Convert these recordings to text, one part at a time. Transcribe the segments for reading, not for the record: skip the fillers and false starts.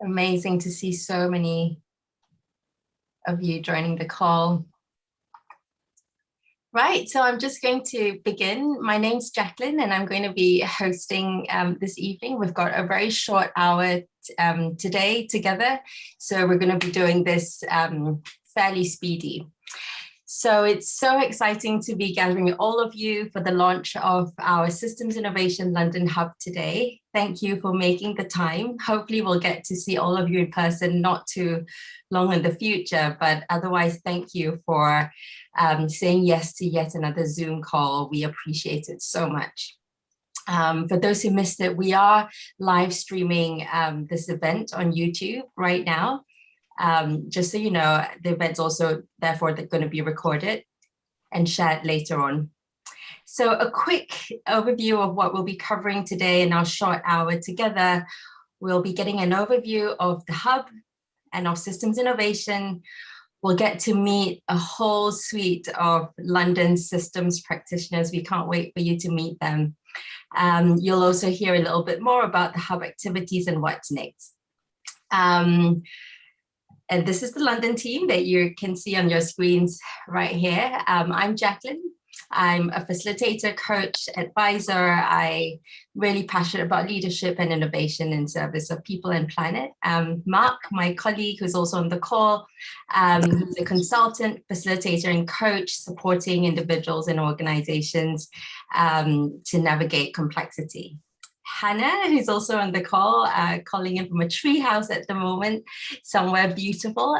Amazing to see so many of you joining the call. Right, so I'm just going to begin. My name's Jacqueline and I'm going to be hosting this evening. We've got a very short hour today together, so we're going to be doing this fairly speedy. So it's so exciting to be gathering all of you for the launch of our Systems Innovation London Hub today. Thank you for making the time. Hopefully we'll get to see all of you in person not too long in the future, but otherwise thank you for saying yes to yet another Zoom call. We appreciate it so much. For those who missed it, we are live streaming this event on YouTube right now. Just so you know, the event's also therefore going to be recorded and shared later on. So a quick overview of what we'll be covering today in our short hour together. We'll be getting an overview of the hub and of systems innovation. We'll get to meet a whole suite of London systems practitioners. We can't wait for you to meet them. You'll also hear a little bit more about the hub activities and what's next. And this is the London team that you can see on your screens right here. I'm Jacqueline. I'm a facilitator, coach, advisor. I'm really passionate about leadership and innovation in service of people and planet. Mark, my colleague who's also on the call, he's a consultant, facilitator, and coach supporting individuals and organizations to navigate complexity. Hannah, who's also on the call, calling in from a treehouse at the moment, somewhere beautiful.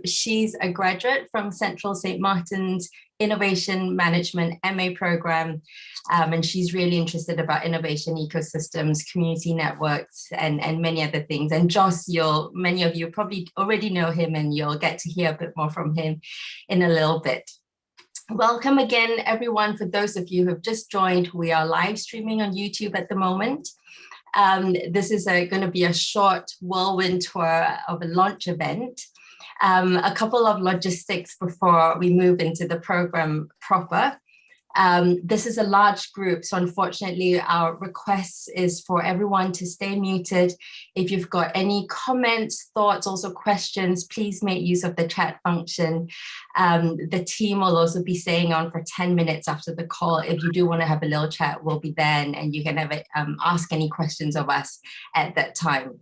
She's a graduate from Central St. Martin's Innovation Management MA program, and she's really interested about innovation ecosystems, community networks, and many other things. And Joss, many of you probably already know him, and you'll get to hear a bit more from him in a little bit. Welcome again, everyone. For those of you who have just joined, we are live streaming on YouTube at the moment. This is going to be a short whirlwind tour of a launch event. A couple of logistics before we move into the program proper. This is a large group, so unfortunately our request is for everyone to stay muted. If you've got any comments, thoughts, also questions, please make use of the chat function. The team will also be staying on for 10 minutes after the call. If you do want to have a little chat, we'll be there and you can have it, ask any questions of us at that time.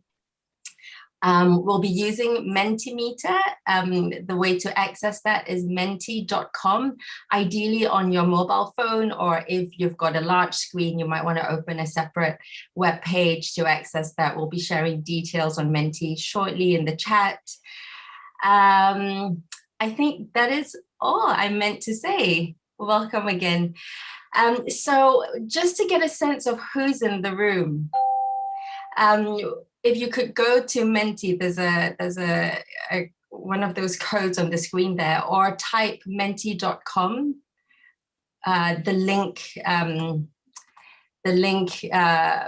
We'll be using Mentimeter. The way to access that is menti.com, ideally on your mobile phone, or if you've got a large screen, you might want to open a separate web page to access that. We'll be sharing details on Menti shortly in the chat. I think that is all I meant to say. Welcome again. So just to get a sense of who's in the room, if you could go to Menti, there's one of those codes on the screen there, or type menti.com. The link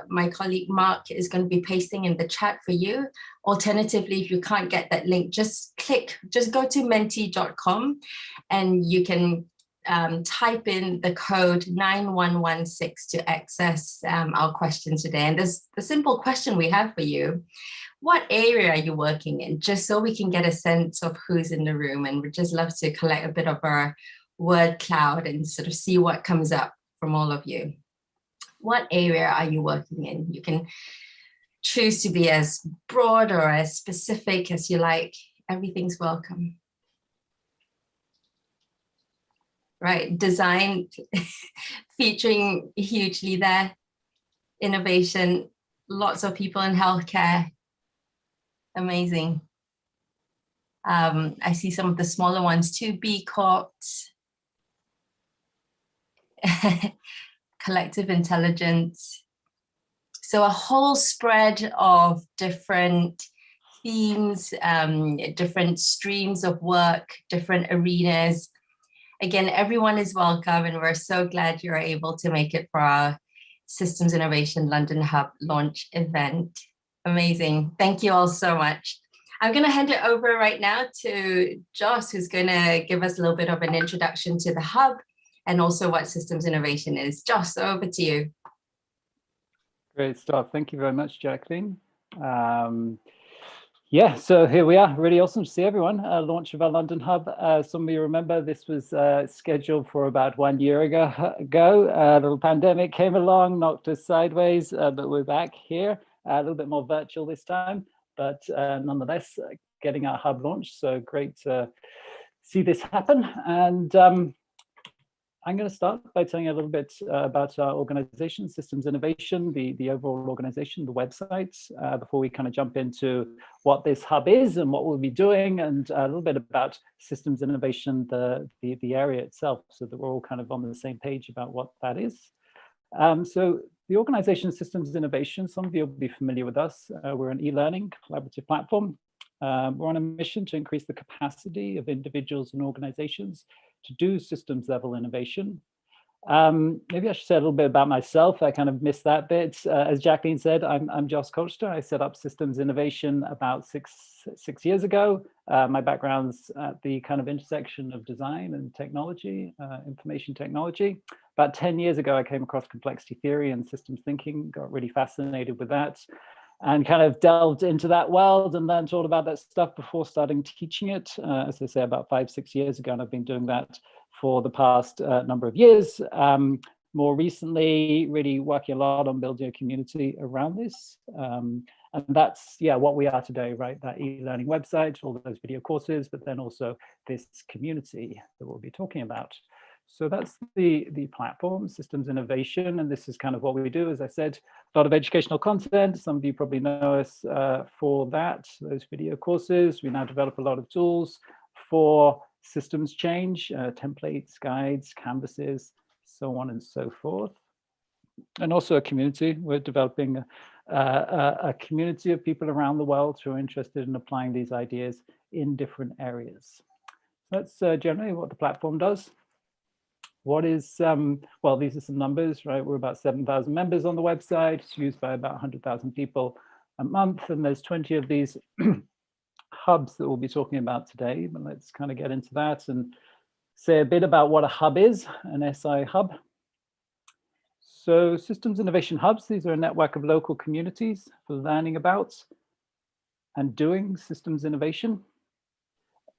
my colleague Mark is going to be pasting in the chat for you. Alternatively, if you can't get that link, just go to menti.com and you can type in the code 9116 to access our questions today. And there's the simple question we have for you. What area are you working in? Just so we can get a sense of who's in the room, and we'd just love to collect a bit of our word cloud and sort of see what comes up from all of you. What area are you working in? You can choose to be as broad or as specific as you like. Everything's welcome. Right, design featuring hugely there, innovation, lots of people in healthcare, amazing. I see some of the smaller ones too, B Corps, collective intelligence. So a whole spread of different themes, different streams of work, different arenas. Again, everyone is welcome, and we're so glad you're able to make it for our Systems Innovation London Hub launch event. Amazing. Thank you all so much. I'm going to hand it over right now to Joss, who's going to give us a little bit of an introduction to the hub and also what systems innovation is. Joss, over to you. Great stuff. Thank you very much, Jacqueline. Yeah, so here we are. Really awesome to see everyone. Launch of our London hub. Some of you remember this was scheduled for about 1 year ago. A little pandemic came along, knocked us sideways, but we're back here. A little bit more virtual this time, but nonetheless, getting our hub launched. So great to see this happen. And I'm going to start by telling you a little bit about our organization, Systems Innovation, the overall organization, the websites, before we kind of jump into what this hub is and what we'll be doing, and a little bit about Systems Innovation, the area itself, so that we're all kind of on the same page about what that is. So the organization Systems Innovation, some of you will be familiar with us. We're an e-learning collaborative platform. We're on a mission to increase the capacity of individuals and organizations to do systems level innovation. Maybe I should say a little bit about myself. I kind of missed that bit. As Jacqueline said, I'm Jos Kochter. I set up Systems Innovation about six years ago. My background's at the kind of intersection of design and technology, information technology. About 10 years ago, I came across complexity theory and systems thinking, got really fascinated with that, and kind of delved into that world and learned all about that stuff before starting teaching it, as I say, about 5-6 years ago. And I've been doing that for the past number of years. More recently, really working a lot on building a community around this. And that's, yeah, what we are today, right? That e-learning website, all those video courses, but then also this community that we'll be talking about. So that's the platform, Systems Innovation, and this is kind of what we do. As I said, a lot of educational content. Some of you probably know us for that, those video courses. We now develop a lot of tools for systems change, templates, guides, canvases, so on and so forth. And also a community. We're developing a community of people around the world who are interested in applying these ideas in different areas. So that's generally what the platform does. What is, well, these are some numbers, right? We're about 7,000 members on the website. It's used by about 100,000 people a month. And there's 20 of these hubs that we'll be talking about today. But let's kind of get into that and say a bit about what a hub is, an SI hub. So Systems Innovation Hubs, these are a network of local communities for learning about and doing systems innovation.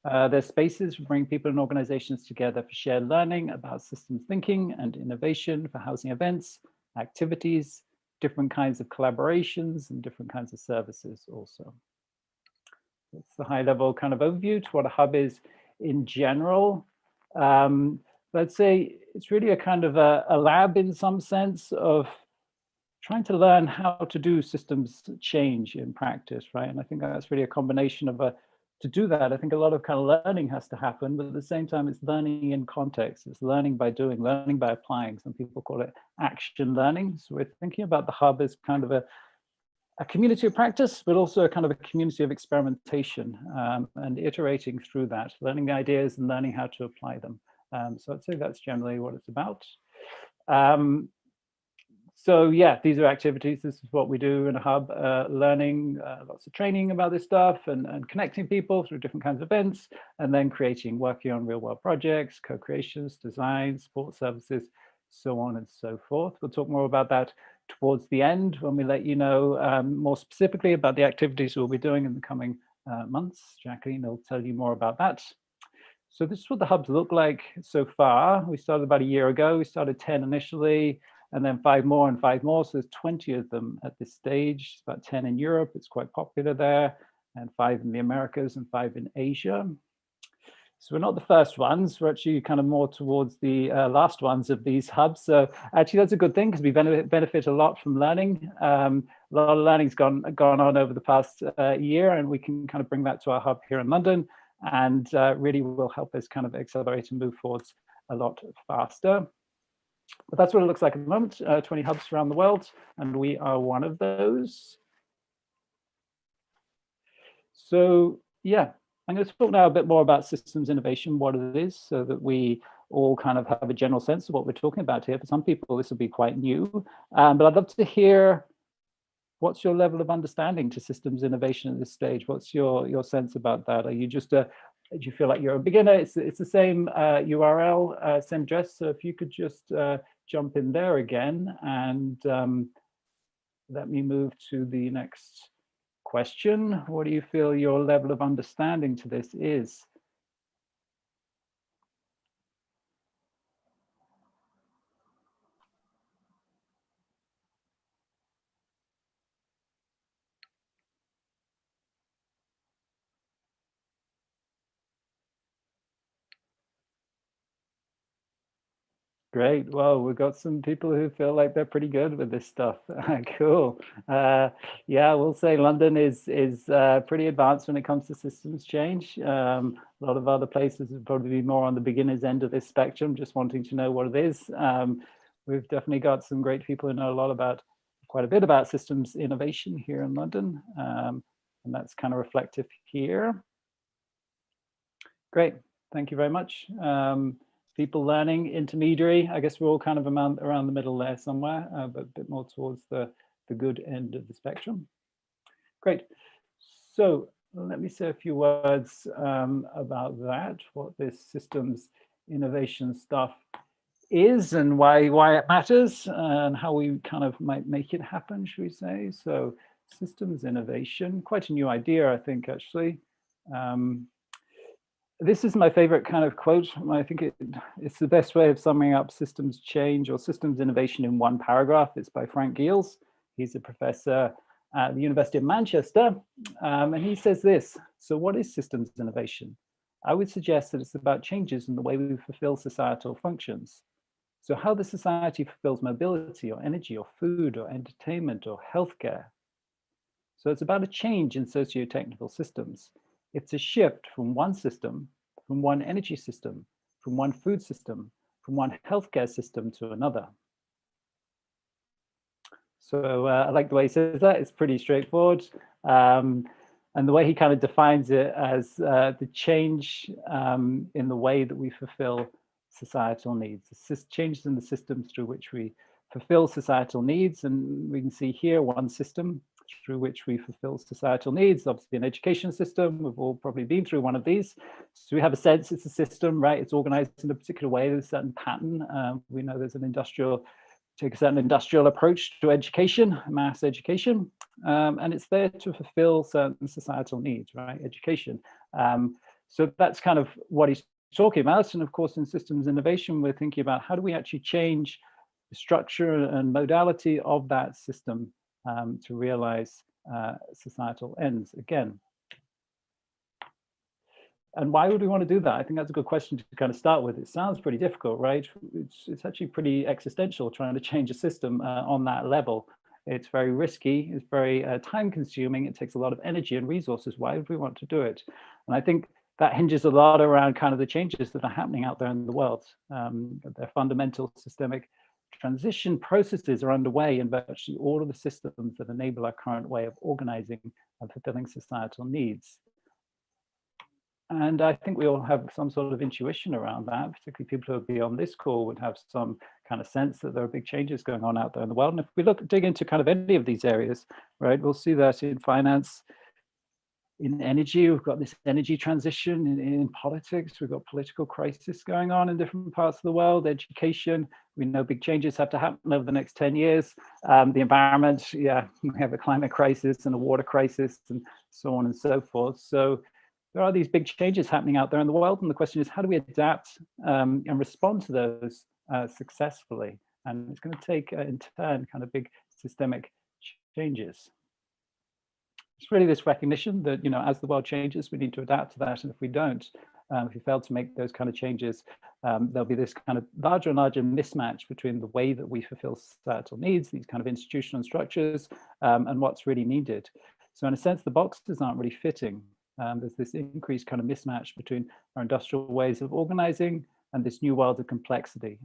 They're spaces for bringing people and organizations together for shared learning about systems thinking and innovation, for housing events, activities, different kinds of collaborations, and different kinds of services also. That's the high level kind of overview to what a hub is in general. Let's say it's really a kind of a lab in some sense of trying to learn how to do systems change in practice, right? And I think that's really a combination of to do that, I think a lot of kind of learning has to happen, but at the same time, it's learning in context. It's learning by doing, learning by applying. Some people call it action learning. So we're thinking about the hub as kind of a community of practice, but also a kind of a community of experimentation and iterating through that, learning the ideas and learning how to apply them. So I'd say that's generally what it's about. So yeah, these are activities. This is what we do in a hub, learning, lots of training about this stuff and connecting people through different kinds of events, and then working on real world projects, co-creations, designs, support services, so on and so forth. We'll talk more about that towards the end when we let you know more specifically about the activities we'll be doing in the coming months. Jacqueline will tell you more about that. So this is what the hubs look like so far. We started about a year ago. We started 10 initially, and then 5 more and 5 more. So there's 20 of them at this stage. It's about 10 in Europe. It's quite popular there, and 5 in the Americas and 5 in Asia. So we're not the first ones. We're actually kind of more towards the last ones of these hubs. So actually that's a good thing because we benefit a lot from learning. A lot of learning's gone on over the past year, and we can kind of bring that to our hub here in London, and really will help us kind of accelerate and move forwards a lot faster. But that's what it looks like at the moment, 20 hubs around the world, and we are one of those. So yeah, I'm going to talk now a bit more about systems innovation, what it is, so that we all kind of have a general sense of what we're talking about here. For some people, this will be quite new, but I'd love to hear what's your level of understanding to systems innovation at this stage? What's your sense about that? Are you just do you feel like you're a beginner? It's the same URL, same address. So if you could just jump in there again and let me move to the next question. What do you feel your level of understanding to this is? Great. Well, we've got some people who feel like they're pretty good with this stuff. Cool. Yeah, we'll say London is pretty advanced when it comes to systems change. A lot of other places would probably be more on the beginner's end of this spectrum, just wanting to know what it is. We've definitely got some great people who know quite a bit about systems innovation here in London. And that's kind of reflective here. Great. Thank you very much. People learning, intermediary, I guess we're all kind of around the middle there somewhere, but a bit more towards the good end of the spectrum. Great. So let me say a few words about that, what this systems innovation stuff is and why it matters and how we kind of might make it happen, should we say. So systems innovation, quite a new idea, I think, actually. This is my favorite kind of quote. I think it's the best way of summing up systems change or systems innovation in one paragraph. It's by Frank Giles. He's a professor at the University of Manchester. And he says this: so what is systems innovation? I would suggest that it's about changes in the way we fulfill societal functions. So how the society fulfills mobility or energy or food or entertainment or healthcare. So it's about a change in socio-technical systems. It's a shift from one system, from one energy system, from one food system, from one healthcare system to another. So I like the way he says that. It's pretty straightforward. And the way he kind of defines it as the change in the way that we fulfill societal needs, changes in the systems through which we fulfill societal needs. And we can see here one system through which we fulfill societal needs, obviously an education system. We've all probably been through one of these. So we have a sense it's a system, right? It's organized in a particular way, there's a certain pattern. We know there's take a certain industrial approach to education, mass education, and it's there to fulfill certain societal needs, right? Education. So that's kind of what he's talking about. And of course, in systems innovation, we're thinking about how do we actually change the structure and modality of that system to realize societal ends again. And why would we want to do that? I think that's a good question to kind of start with. It sounds pretty difficult, right? It's actually pretty existential trying to change a system on that level. It's very risky, it's very time consuming, it takes a lot of energy and resources. Why would we want to do it? And I think that hinges a lot around kind of the changes that are happening out there in the world. Their fundamental systemic transition processes are underway in virtually all of the systems that enable our current way of organizing and fulfilling societal needs. And I think we all have some sort of intuition around that, particularly people who would be on this call would have some kind of sense that there are big changes going on out there in the world. And if we dig into kind of any of these areas, right, we'll see that in finance, in energy, we've got this energy transition. In politics, we've got political crisis going on in different parts of the world. Education, we know big changes have to happen over the next 10 years. The environment, yeah, we have a climate crisis and a water crisis and so on and so forth. So there are these big changes happening out there in the world. And the question is, how do we adapt and respond to those successfully? And it's going to take, in turn, kind of big systemic changes. It's really this recognition that, as the world changes, we need to adapt to that. And if we don't, if we fail to make those kind of changes, there'll be this kind of larger and larger mismatch between the way that we fulfill societal needs, these kind of institutional structures, and what's really needed. So in a sense, the boxes aren't really fitting. There's this increased kind of mismatch between our industrial ways of organizing and this new world of complexity.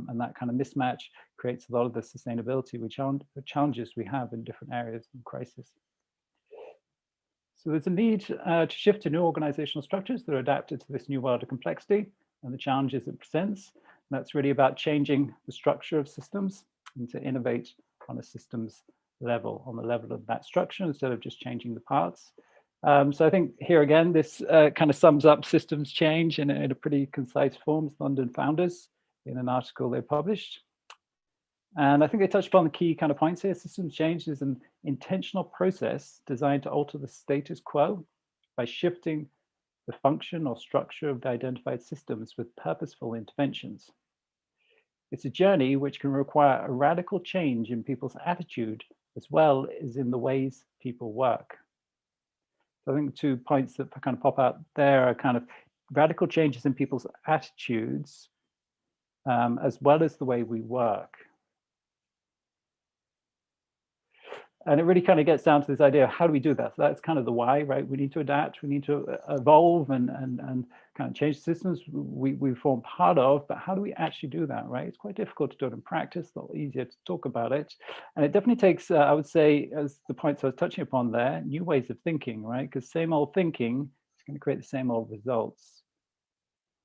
And that kind of mismatch creates a lot of the sustainability challenges we have in different areas of crisis. So there's a need to shift to new organizational structures that are adapted to this new world of complexity and the challenges it presents. And that's really about changing the structure of systems and to innovate on a systems level, on the level of that structure, instead of just changing the parts. So I think here again, this kind of sums up systems change in a pretty concise form. London Founders in an article they published. And I think they touched upon the key kind of points here. Systems change is an intentional process designed to alter the status quo by shifting the function or structure of the identified systems with purposeful interventions. It's a journey which can require a radical change in people's attitude as well as in the ways people work. So I think the 2 points that kind of pop out there are kind of radical changes in people's attitudes as well as the way we work. And it really kind of gets down to this idea of how do we do that? So that's kind of the why, right? We need to adapt, we need to evolve and kind of change systems we form part of, but how do we actually do that, right? It's quite difficult to do it in practice, a lot easier to talk about it. And it definitely takes, I would say, as the points I was touching upon there, new ways of thinking, right? Because same old thinking is going to create the same old results.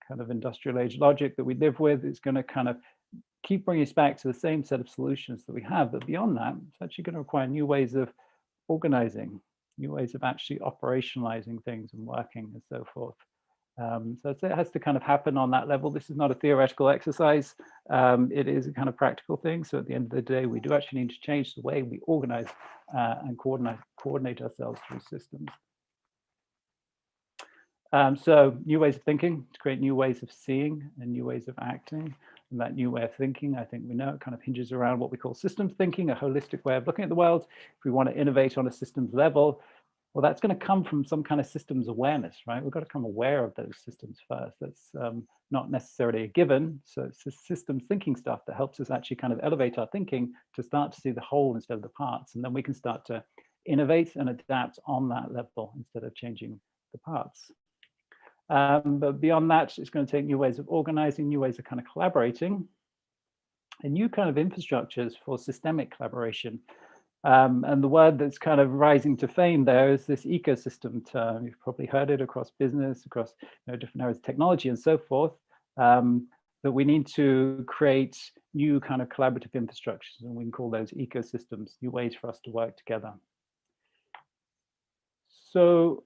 Kind of industrial age logic that we live with is going to kind of keep bringing us back to the same set of solutions that we have. But beyond that, it's actually going to require new ways of organizing, new ways of actually operationalizing things and working and so forth. So it has to kind of happen on that level. This is not a theoretical exercise. It is a kind of practical thing. So at the end of the day, we do actually need to change the way we organize and coordinate ourselves through systems. So new ways of thinking to create new ways of seeing and new ways of acting. And that new way of thinking, I think we know, it kind of hinges around what we call systems thinking, a holistic way of looking at the world. If we want to innovate on a systems level, well, that's going to come from some kind of systems awareness, right? We've got to become aware of those systems first. That's not necessarily a given. So it's the systems thinking stuff that helps us actually kind of elevate our thinking to start to see the whole instead of the parts. And then we can start to innovate and adapt on that level instead of changing the parts. But beyond that, it's going to take new ways of organizing, new ways of kind of collaborating, and new kind of infrastructures for systemic collaboration. And the word that's kind of rising to fame there is this ecosystem term. You've probably heard it across business, across different areas of technology and so forth, that we need to create new kind of collaborative infrastructures, and we can call those ecosystems, new ways for us to work together. So,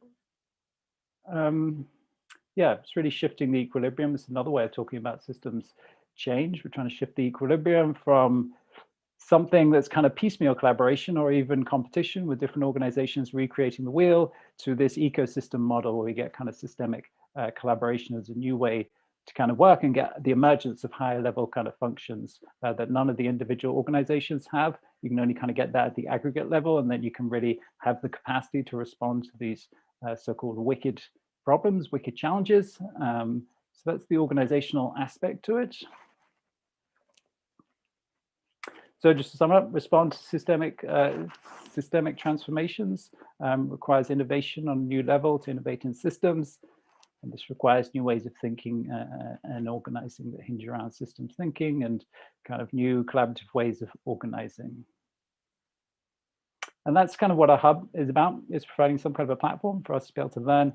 yeah, it's really shifting the equilibrium. It's another way of talking about systems change. We're trying to shift the equilibrium from something that's kind of piecemeal collaboration or even competition with different organizations recreating the wheel to this ecosystem model where we get kind of systemic collaboration as a new way to kind of work and get the emergence of higher level kind of functions that none of the individual organizations have. You can only kind of get that at the aggregate level, and then you can really have the capacity to respond to these so-called wicked problems, wicked challenges. So that's the organizational aspect to it. So just to sum up, respond to systemic transformations requires innovation on a new level to innovate in systems. And this requires new ways of thinking and organizing that hinge around systems thinking and kind of new collaborative ways of organizing. And that's kind of what our hub is about, is providing some kind of a platform for us to be able to learn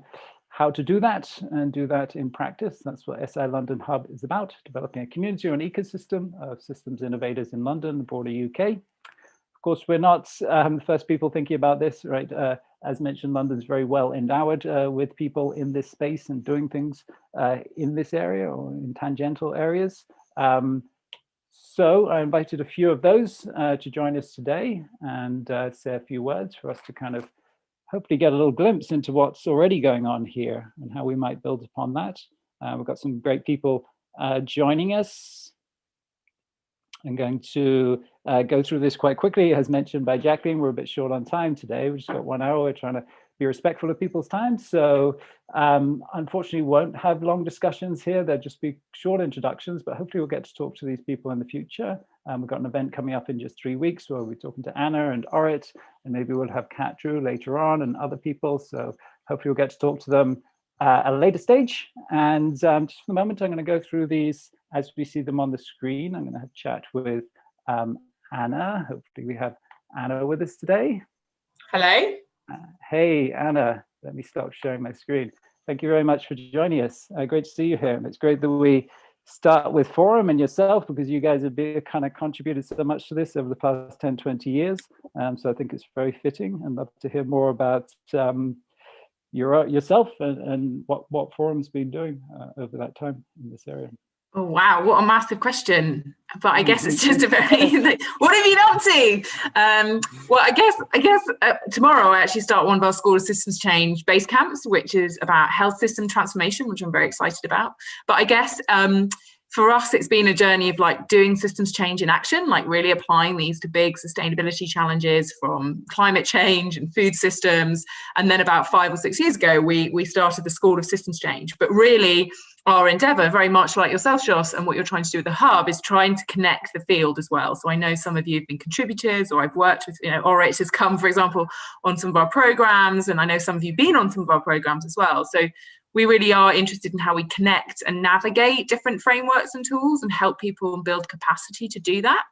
how to do that and do that in practice. That's what SI London Hub is about, developing a community or an ecosystem of systems innovators in London, the broader UK. Of course, we're not the first people thinking about this, right? As mentioned, London's very well endowed with people in this space and doing things in this area or in tangential areas. So I invited a few of those to join us today and say a few words for us to kind of hopefully get a little glimpse into what's already going on here and how we might build upon that. We've got some great people joining us. I'm going to go through this quite quickly. As mentioned by Jacqueline, we're a bit short on time today. We've just got 1 hour. We're trying to be respectful of people's time. So unfortunately, won't have long discussions here. They'll just be short introductions, but hopefully we'll get to talk to these people in the future. We've got an event coming up in just 3 weeks where we'll be talking to Anna and Orit, and maybe we'll have Kat Drew later on and other people. So hopefully we'll get to talk to them at a later stage. And just for the moment, I'm going to go through these as we see them on the screen. I'm going to have a chat with Anna. Hopefully we have Anna with us today. Hello. Hey, Anna, let me stop sharing my screen. Thank you very much for joining us. Great to see you here. And it's great that we start with Forum and yourself, because you guys have been kind of contributed so much to this over the past 10, 20 years. So I think it's very fitting, and love to hear more about yourself and what Forum's been doing over that time in this area. Oh, wow, what a massive question. But I guess it's just a very, like, what have you been up to? Well, I guess tomorrow I actually start one of our School of Systems Change base camps, which is about health system transformation, which I'm very excited about. But I guess for us, it's been a journey of like doing systems change in action, like really applying these to big sustainability challenges from climate change and food systems. And then about 5 or 6 years ago, we started the School of Systems Change. But really, our endeavour, very much like yourself, Joss, and what you're trying to do with the hub, is trying to connect the field as well. So I know some of you have been contributors, or I've worked with, Orit has come, for example, on some of our programmes, and I know some of you have been on some of our programmes as well. So we really are interested in how we connect and navigate different frameworks and tools and help people build capacity to do that.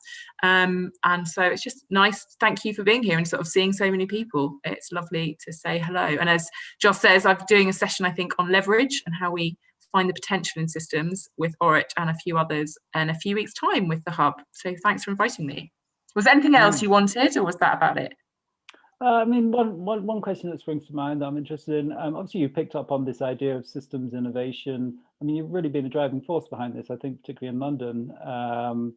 And so it's just nice. Thank you for being here and sort of seeing so many people. It's lovely to say hello. And as Joss says, I'm doing a session, I think, on leverage and how we find the potential in systems with Orit and a few others in a few weeks' time with the hub. So thanks for inviting me. Was there anything else you wanted, or was that about it? I mean, one question that springs to mind that I'm interested in, obviously you picked up on this idea of systems innovation. I mean, you've really been a driving force behind this, I think, particularly in London.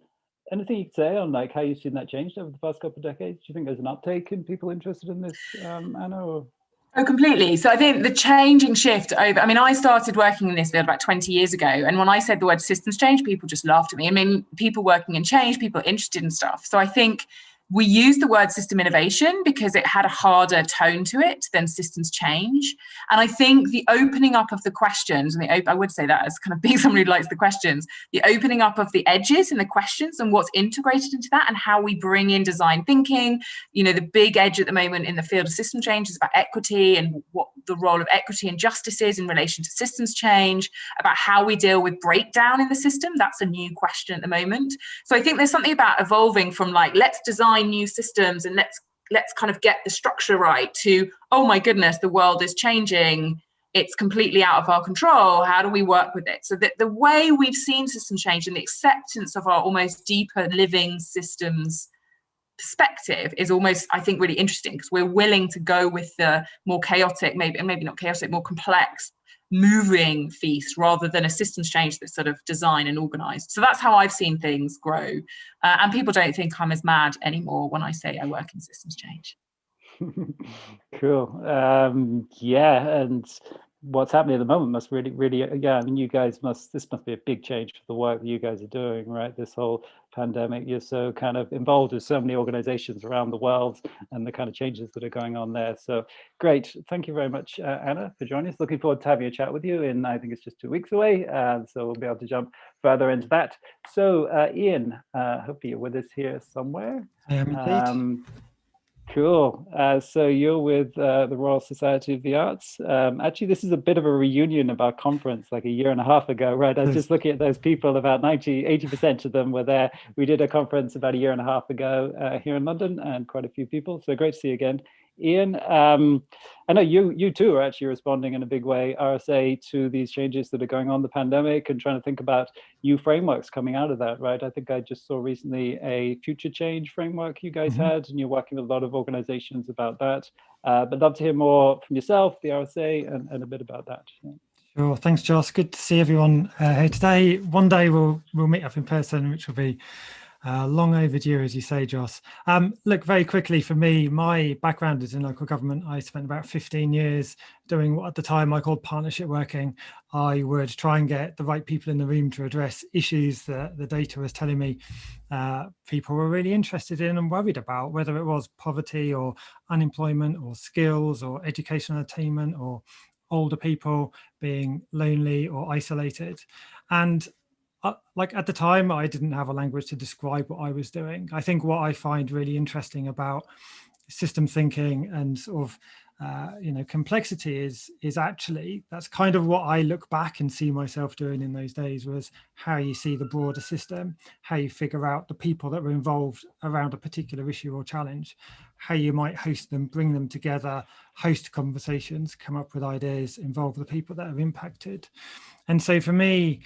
Anything you could say on like how you've seen that changed over the past couple of decades? Do you think there's an uptake in people interested in this, Anna? Or? Oh, completely. So I think the changing shift over, I mean, I started working in this field about 20 years ago. And when I said the word systems change, people just laughed at me. I mean, people working in change, people interested in stuff. So I think we use the word system innovation because it had a harder tone to it than systems change. And I think the opening up of the questions, and I would say that as kind of being somebody who likes the questions, the opening up of the edges in the questions and what's integrated into that and how we bring in design thinking. The big edge at the moment in the field of system change is about equity and what the role of equity and justice is in relation to systems change, about how we deal with breakdown in the system. That's a new question at the moment. So I think there's something about evolving from like, let's design new systems and let's kind of get the structure right, to, oh my goodness, the world is changing, it's completely out of our control, how do we work with it? So that the way we've seen system change and the acceptance of our almost deeper living systems perspective is almost, I think, really interesting, because we're willing to go with the more chaotic, maybe not chaotic, more complex moving feast rather than a systems change that's sort of designed and organized. So that's how I've seen things grow. And people don't think I'm as mad anymore when I say I work in systems change. Cool. Yeah, and what's happening at the moment must really, I mean, you guys this must be a big change for the work that you guys are doing, right? This whole pandemic, you're so kind of involved with so many organizations around the world and the kind of changes that are going on there. So great. Thank you very much, Anna, for joining us. Looking forward to having a chat with you in, I think it's just 2 weeks away. So we'll be able to jump further into that. So Ian, hopefully you're with us here somewhere. I am indeed. Cool. So you're with the Royal Society of the Arts. Actually, this is a bit of a reunion of our conference like a year and a half ago, right? I was just looking at those people, about 80% of them were there. We did a conference about a year and a half ago here in London, and quite a few people. So great to see you again. Ian, I know you too are actually responding in a big way, RSA, to these changes that are going on, the pandemic, and trying to think about new frameworks coming out of that, right? I think I just saw recently a future change framework you guys had, and you're working with a lot of organizations about that. But love to hear more from yourself, the RSA, and a bit about that. Sure, thanks, Joss. Good to see everyone here today. One day we'll meet up in person, which will be long overdue, as you say, Joss. Look, very quickly for me, my background is in local government. I spent about 15 years doing what at the time I called partnership working. I would try and get the right people in the room to address issues that the data was telling me people were really interested in and worried about, whether it was poverty or unemployment or skills or educational attainment or older people being lonely or isolated. And like at the time, I didn't have a language to describe what I was doing. I think what I find really interesting about system thinking and sort of complexity is actually, that's kind of what I look back and see myself doing in those days, was how you see the broader system, how you figure out the people that were involved around a particular issue or challenge, how you might host them, bring them together, host conversations, come up with ideas, involve the people that are impacted. And so for me,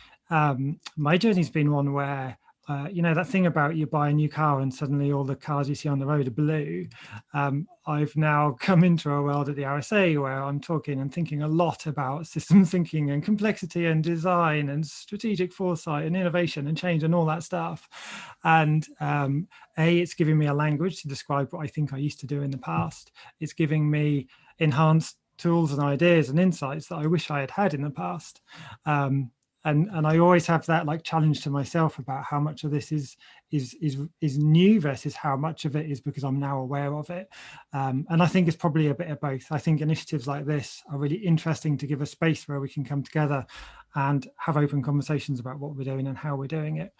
my journey's been one where you know, that thing about you buy a new car and suddenly all the cars you see on the road are blue. I've now come into a world at the RSA where I'm talking and thinking a lot about systems thinking and complexity and design and strategic foresight and innovation and change and all that stuff. And it's giving me a language to describe what I think I used to do in the past. It's giving me enhanced tools and ideas and insights that I wish I had had in the past. And I always have that like challenge to myself about how much of this is new versus how much of it is because I'm now aware of it. And I think it's probably a bit of both. I think initiatives like this are really interesting to give a space where we can come together and have open conversations about what we're doing and how we're doing it.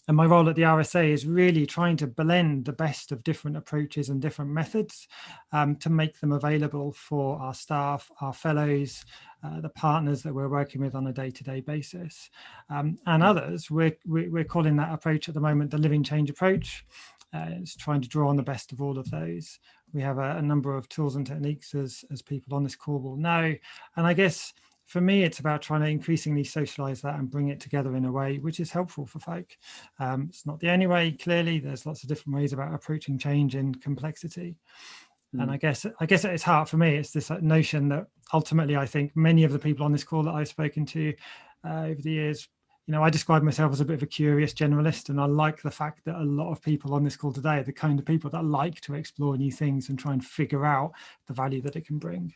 And my role at the RSA is really trying to blend the best of different approaches and different methods to make them available for our staff, our fellows, the partners that we're working with on a day-to-day basis. And others, we're calling that approach at the moment the living change approach. It's trying to draw on the best of all of those. We have a number of tools and techniques, as people on this call will know. And I guess for me, it's about trying to increasingly socialize that and bring it together in a way which is helpful for folk. It's not the only way, clearly. There's lots of different ways about approaching change and complexity. And I guess at its heart for me, it's this notion that ultimately I think many of the people on this call that I've spoken to over the years, you know, I describe myself as a bit of a curious generalist, and I like the fact that a lot of people on this call today are the kind of people that like to explore new things and try and figure out the value that it can bring.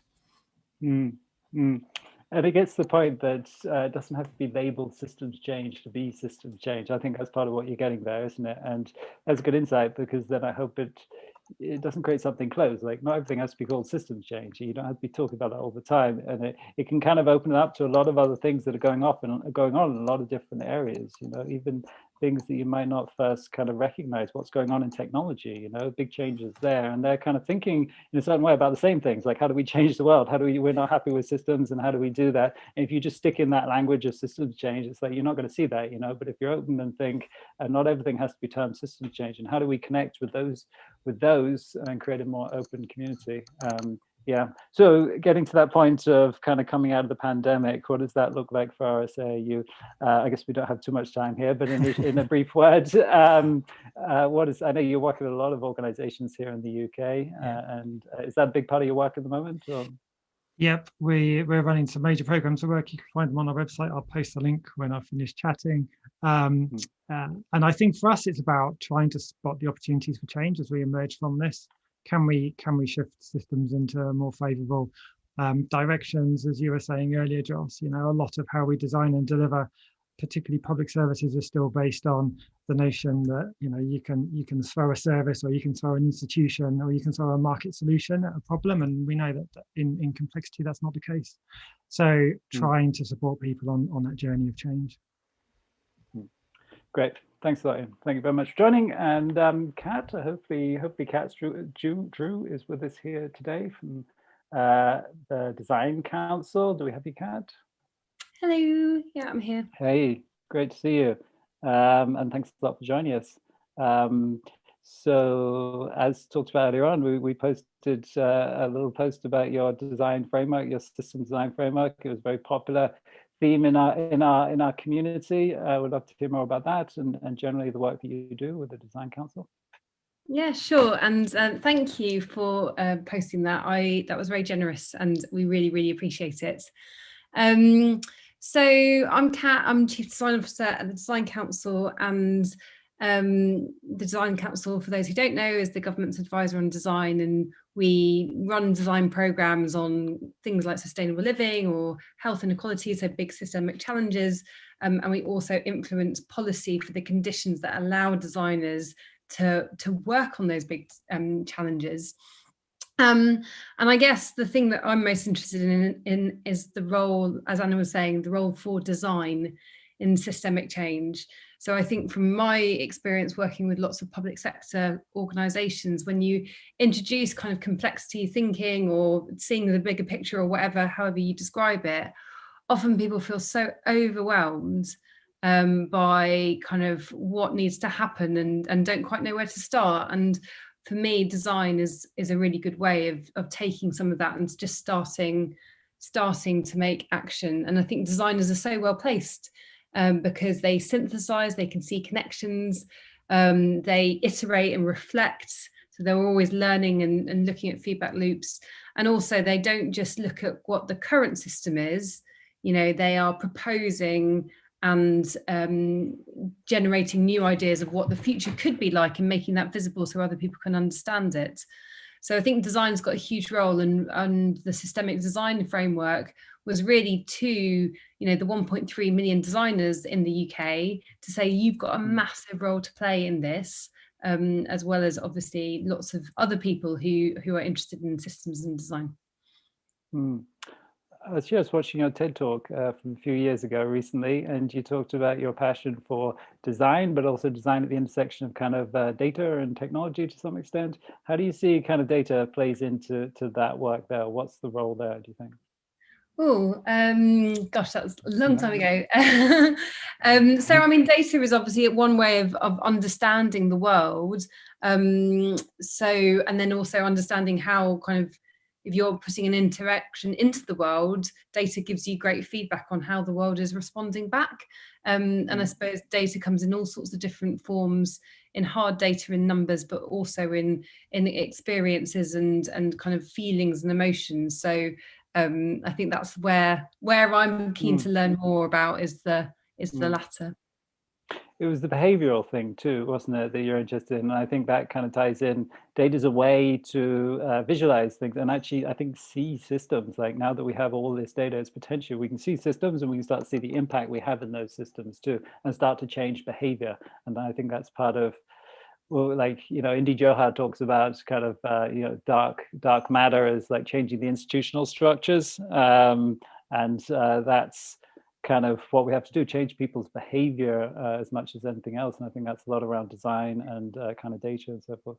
And it gets to the point that it doesn't have to be labeled systems change to be systems change. I think that's part of what you're getting there, isn't it? And that's a good insight, because then I hope it doesn't create something closed. Like, not everything has to be called systems change. You don't have to be talking about that all the time. And it can kind of open it up to a lot of other things that are going on in a lot of different areas, you know, even things that you might not first kind of recognize what's going on in technology, you know, big changes there. And they're kind of thinking in a certain way about the same things, like how do we change the world? We're not happy with systems, and how do we do that? And if you just stick in that language of systems change, it's like you're not going to see that, you know. But if you're open and think, not everything has to be termed systems change, and how do we connect with those and create a more open community? Yeah, so getting to that point of kind of coming out of the pandemic, what does that look like for RSA? I guess we don't have too much time here, but in a brief word, I know you're working with a lot of organizations here in the UK, and is that a big part of your work at the moment? Or? Yep, we're running some major programs of work. You can find them on our website. I'll post the link when I finish chatting. And I think for us, it's about trying to spot the opportunities for change as we emerge from this. Can we shift systems into more favourable directions? As you were saying earlier, Joss, you know, a lot of how we design and deliver, particularly public services, are still based on the notion that, you know, you can throw a service, or you can throw an institution, or you can throw a market solution at a problem, and we know that in complexity that's not the case. So trying to support people on that journey of change. Great, thanks a lot, Ian. Thank you very much for joining. And Kat, hopefully Kat Drew is with us here today from the Design Council. Do we have you, Kat? Hello, yeah, I'm here. Hey, great to see you. And thanks a lot for joining us. So as talked about earlier on, we posted a little post about your design framework, your system design framework. It was a very popular theme in our community. I would love to hear more about that and generally the work that you do with the Design Council. Yeah, sure. And thank you for posting that. That was very generous, and we really, really appreciate it. So I'm Kat, I'm Chief Design Officer at the Design Council, and the Design Council, for those who don't know, is the government's advisor on design, and we run design programs on things like sustainable living or health inequality, so big systemic challenges, and we also influence policy for the conditions that allow designers to work on those big challenges. And I guess the thing that I'm most interested in is the role, as Anna was saying, the role for design in systemic change. So I think from my experience working with lots of public sector organisations, when you introduce kind of complexity thinking or seeing the bigger picture or whatever, however you describe it, often people feel so overwhelmed by kind of what needs to happen and don't quite know where to start. And for me, design is a really good way of taking some of that and just starting to make action. And I think designers are so well placed because they synthesize, they can see connections, they iterate and reflect. So they're always learning and looking at feedback loops. And also they don't just look at what the current system is, they are proposing and generating new ideas of what the future could be like and making that visible so other people can understand it. So I think design's got a huge role, and the systemic design framework was really to, the 1.3 million designers in the UK to say, you've got a massive role to play in this, as well as obviously lots of other people who are interested in systems and design. I was just watching your TED talk from a few years ago recently, and you talked about your passion for design, but also design at the intersection of kind of data and technology to some extent. How do you see kind of data plays into that work there? What's the role there, do you think? Oh, gosh, that was a long time ago. So, I mean, data is obviously one way of understanding the world. And then also understanding how kind of, if you're putting an interaction into the world, data gives you great feedback on how the world is responding back. And I suppose data comes in all sorts of different forms, in hard data, in numbers, but also in experiences and kind of feelings and emotions. So I think that's where I'm keen to learn more about is the latter. It was the behavioral thing too, wasn't it, that you're interested in? And I think that kind of ties in. Data is a way to visualize things and actually, I think, see systems. Like now that we have all this data, it's potential. We can see systems and we can start to see the impact we have in those systems too, and start to change behavior. And I think that's part of, well, like, Indy Johar talks about kind of, dark matter as like changing the institutional structures. And that's kind of what we have to do, change people's behavior as much as anything else. And I think that's a lot around design and kind of data and so forth.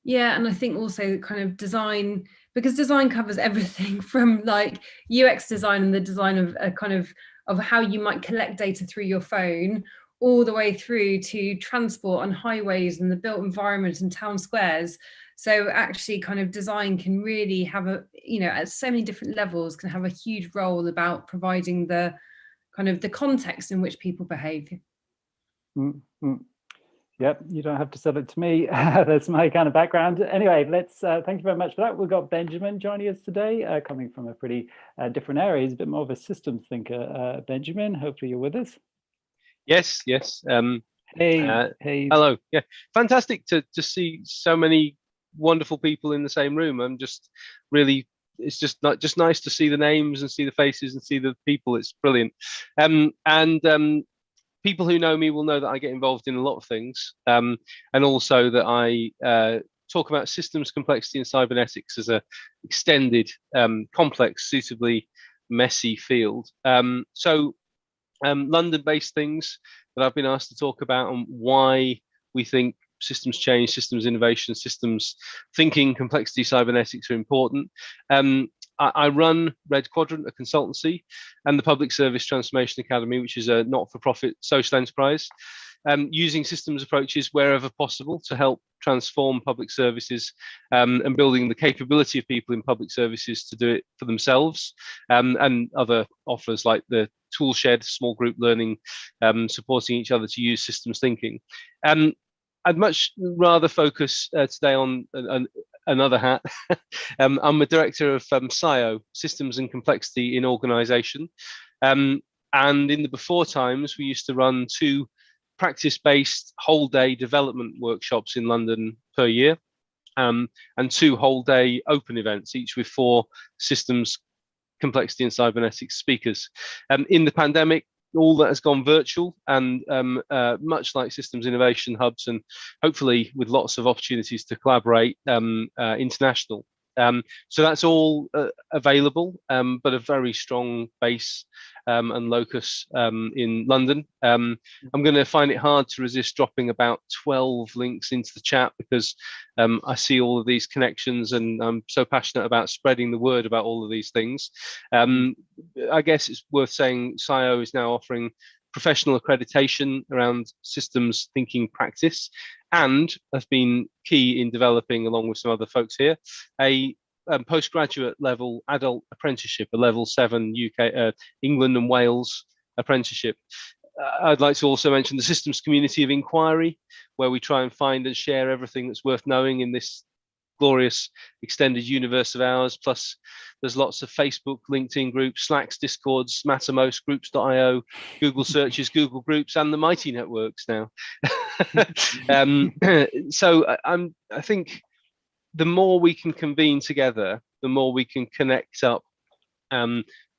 Yeah, and I think also kind of design, because design covers everything from like UX design and the design of a kind of how you might collect data through your phone, all the way through to transport on highways and the built environment and town squares. So actually kind of design can really have at so many different levels, can have a huge role about providing the kind of the context in which people behave. Yep, you don't have to sell it to me. That's my kind of background. Anyway, let's thank you very much for that. We've got Benjamin joining us today, coming from a pretty different area. He's a bit more of a systems thinker. Benjamin, hopefully you're with us. Yes. Hey. Hello. Yeah, fantastic to see so many wonderful people in the same room. I'm just really, it's just nice to see the names and see the faces and see the people. It's brilliant. People who know me will know that I get involved in a lot of things, and also that I talk about systems complexity and cybernetics as a extended, complex, suitably messy field. London-based things that I've been asked to talk about and why we think systems change, systems innovation, systems thinking, complexity, cybernetics are important. I run Red Quadrant, a consultancy, and the Public Service Transformation Academy, which is a not-for-profit social enterprise, using systems approaches wherever possible to help transform public services, and building the capability of people in public services to do it for themselves, and other offers like the Toolshed, small group learning, supporting each other to use systems thinking. I'd much rather focus today on another hat. I'm a director of SIO, Systems and Complexity in Organisation. And in the before times, we used to run 2 practice-based whole-day development workshops in London per year, and 2 whole-day open events, each with 4 systems, complexity and cybernetics speakers. In the pandemic, all that has gone virtual, and much like systems innovation hubs, and hopefully with lots of opportunities to collaborate, international. So that's all available, but a very strong base and locus in London. I'm going to find it hard to resist dropping about 12 links into the chat, because I see all of these connections and I'm so passionate about spreading the word about all of these things. I guess it's worth saying SIO is now offering professional accreditation around systems thinking practice, and have been key in developing, along with some other folks here, a postgraduate level adult apprenticeship, a level 7 UK, England and Wales apprenticeship. I'd like to also mention the systems community of inquiry, where we try and find and share everything that's worth knowing in this glorious extended universe of ours. Plus, there's lots of Facebook, LinkedIn groups, Slacks, Discords, Mattermost, Groups.io, Google searches, Google Groups, and the mighty networks now. So I think the more we can convene together, the more we can connect up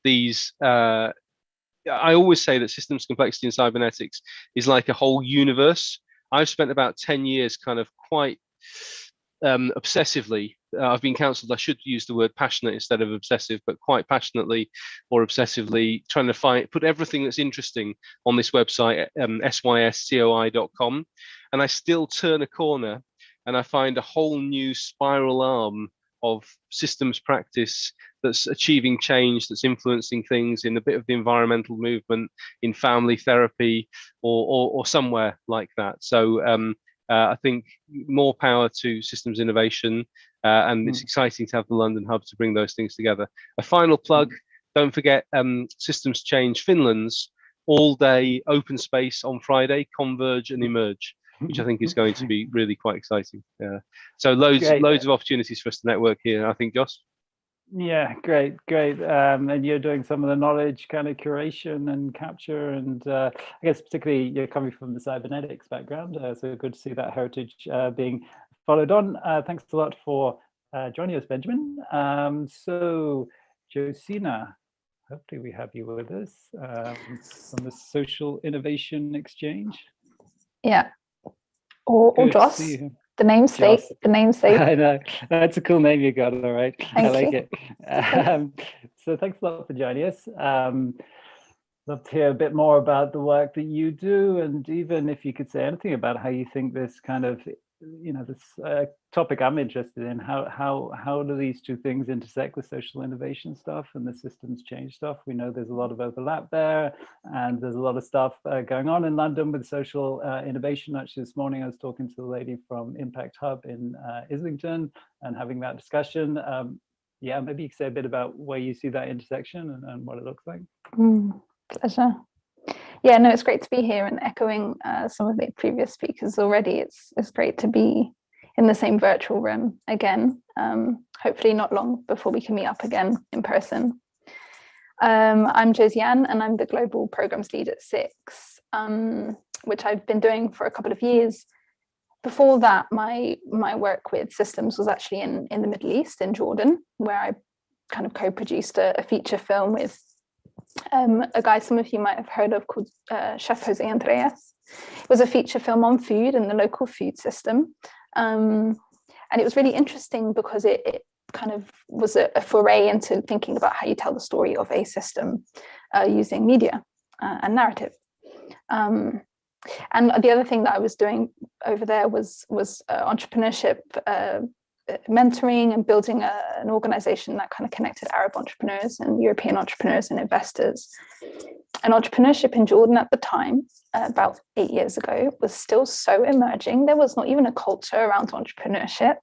these. I always say that systems complexity and cybernetics is like a whole universe. I've spent about 10 years kind of quite obsessively. I've been counseled I should use the word passionate instead of obsessive, but quite passionately or obsessively trying to put everything that's interesting on this website, syscoi.com. And I still turn a corner and I find a whole new spiral arm of systems practice that's achieving change, that's influencing things in a bit of the environmental movement, in family therapy, or somewhere like that. So I think more power to systems innovation, and it's exciting to have the London Hub to bring those things together. A final plug, don't forget Systems Change Finland's all-day open space on Friday, Converge and Emerge, which I think is going to be really quite exciting. So loads of opportunities for us to network here, I think, Joss. Yeah, great. And you're doing some of the knowledge kind of curation and capture, and I guess particularly you're coming from the cybernetics background, so good to see that heritage being followed on. Thanks a lot for joining us, Benjamin. So Josina, hopefully we have you with us from the Social Innovation Exchange. Yeah, or Joss. The namesake. Joss. The namesake. I know, that's a cool name you got. All right, I like you. it. So thanks a lot for joining us. Love to hear a bit more about the work that you do, and even if you could say anything about how you think this kind of, this topic I'm interested in, how do these two things intersect, the social innovation stuff and the systems change stuff? We know there's a lot of overlap there, and there's a lot of stuff going on in London with social innovation. Actually, this morning I was talking to the lady from Impact Hub in Islington and having that discussion. Yeah, maybe you could say a bit about where you see that intersection and what it looks like. Pleasure. Yeah, no, it's great to be here, and echoing some of the previous speakers already. It's great to be in the same virtual room again. Hopefully not long before we can meet up again in person. I'm Josie Ann, and I'm the Global Programs Lead at SIX, which I've been doing for a couple of years. Before that, my work with systems was actually in the Middle East, in Jordan, where I kind of co-produced a feature film with a guy some of you might have heard of called Chef Jose Andreas. It was a feature film on food and the local food system. And it was really interesting because it kind of was a foray into thinking about how you tell the story of a system using media and narrative. And the other thing that I was doing over there was entrepreneurship, mentoring and building an organization that kind of connected Arab entrepreneurs and European entrepreneurs and investors. And entrepreneurship in Jordan at the time, about 8 years ago, was still so emerging. There was not even a culture around entrepreneurship.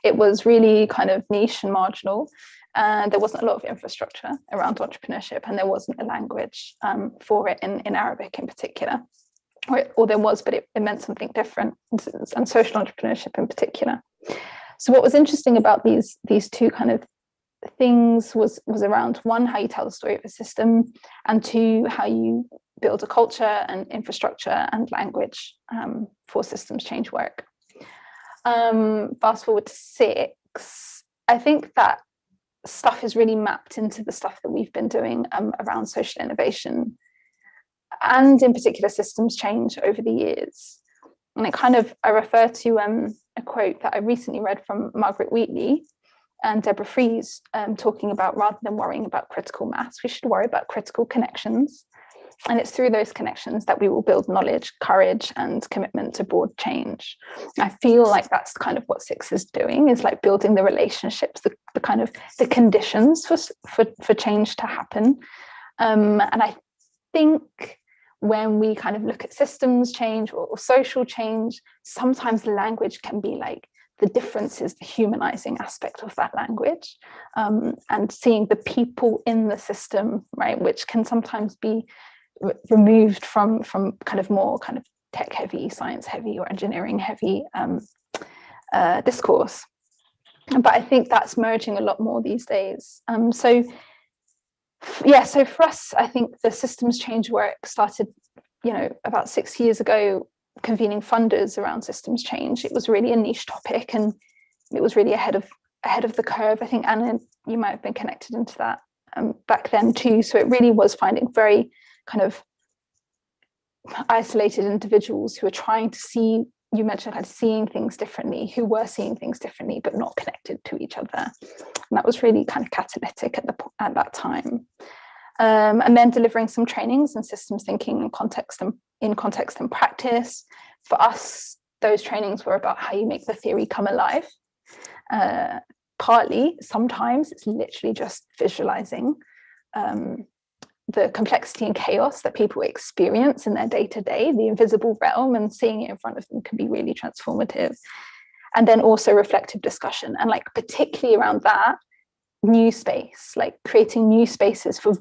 It was really kind of niche and marginal. There wasn't a lot of infrastructure around entrepreneurship, and there wasn't a language for it in Arabic in particular. Or there was, but it meant something different, and social entrepreneurship in particular. So what was interesting about these two kind of things was around, one, how you tell the story of a system, and two, how you build a culture and infrastructure and language for systems change work. Fast forward to SIX, I think that stuff is really mapped into the stuff that we've been doing around social innovation, and in particular systems change over the years. And I refer to a quote that I recently read from Margaret Wheatley and Deborah Fries, talking about, rather than worrying about critical mass, we should worry about critical connections. And it's through those connections that we will build knowledge, courage, and commitment to broad change. I feel like that's kind of what SIX is doing, is like building the relationships, the kind of the conditions for change to happen. And I think when we kind of look at systems change or social change, sometimes language can be like, the difference is the humanizing aspect of that language, and seeing the people in the system, right, which can sometimes be removed from kind of more kind of tech heavy, science heavy, or engineering heavy discourse. But I think that's merging a lot more these days. So for us, I think the systems change work started, about 6 years ago, convening funders around systems change. It was really a niche topic, and it was really ahead of the curve. I think, Anna, you might have been connected into that back then too. So it really was finding very kind of isolated individuals who are trying to see, you mentioned kind of seeing things differently, who were seeing things differently but not connected to each other. And that was really kind of catalytic at that time. And then delivering some trainings in systems thinking in context and practice. For us, those trainings were about how you make the theory come alive. Partly, sometimes it's literally just visualizing the complexity and chaos that people experience in their day-to-day, the invisible realm, and seeing it in front of them can be really transformative. And then also reflective discussion, and like particularly around that new space, like creating new spaces for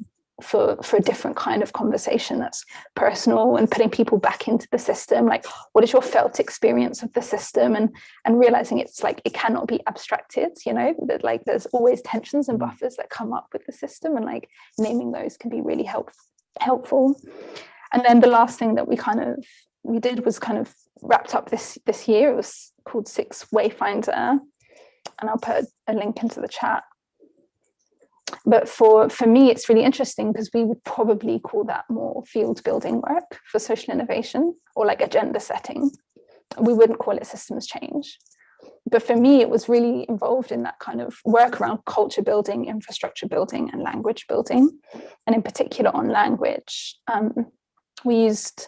a different kind of conversation that's personal, and putting people back into the system. Like, what is your felt experience of the system, and realizing it's like it cannot be abstracted, that like there's always tensions and buffers that come up with the system, and like naming those can be really helpful. And then the last thing that we did was kind of wrapped up this year. It was called Six Wayfinder, and I'll put a link into the chat. But for me, it's really interesting because we would probably call that more field building work for social innovation, or like agenda setting. We wouldn't call it systems change. But for me, it was really involved in that kind of work around culture building, infrastructure building, and language building. And in particular on language, we used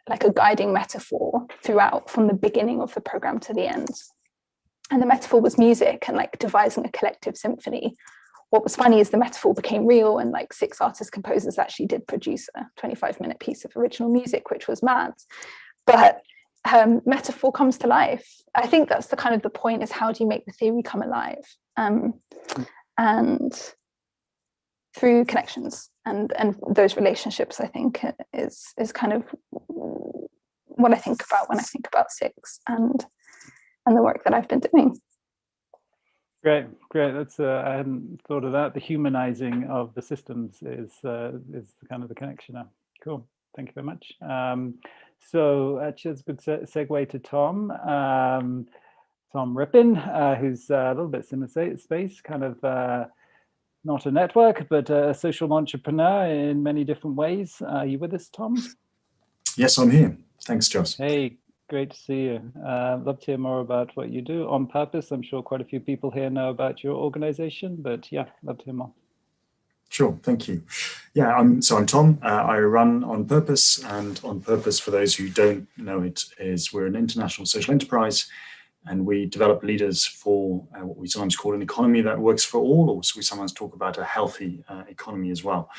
like a guiding metaphor throughout, from the beginning of the program to the end. And the metaphor was music, and like devising a collective symphony. What was funny is the metaphor became real, and like 6 artist composers actually did produce a 25-minute piece of original music, which was mad. But metaphor comes to life. I think that's the kind of the point, is how do you make the theory come alive? And through connections and those relationships, I think is kind of what I think about when I think about Six and the work that I've been doing. Great. That's I hadn't thought of that. The humanizing of the systems is kind of the connection now. Cool. Thank you very much. So actually, it's a good segue to Tom. Tom Rippin, who's a little bit similar space, kind of not a network, but a social entrepreneur in many different ways. Are you with us, Tom? Yes, I'm here. Thanks, Joss. Hey. Great to see you. Love to hear more about what you do on Purpose. I'm sure quite a few people here know about your organization, but yeah, love to hear more. Sure, thank you. Yeah, I'm Tom. I run On Purpose, and On Purpose, for those who don't know it, is we're an international social enterprise, and we develop leaders for what we sometimes call an economy that works for all, or we sometimes talk about a healthy economy as well.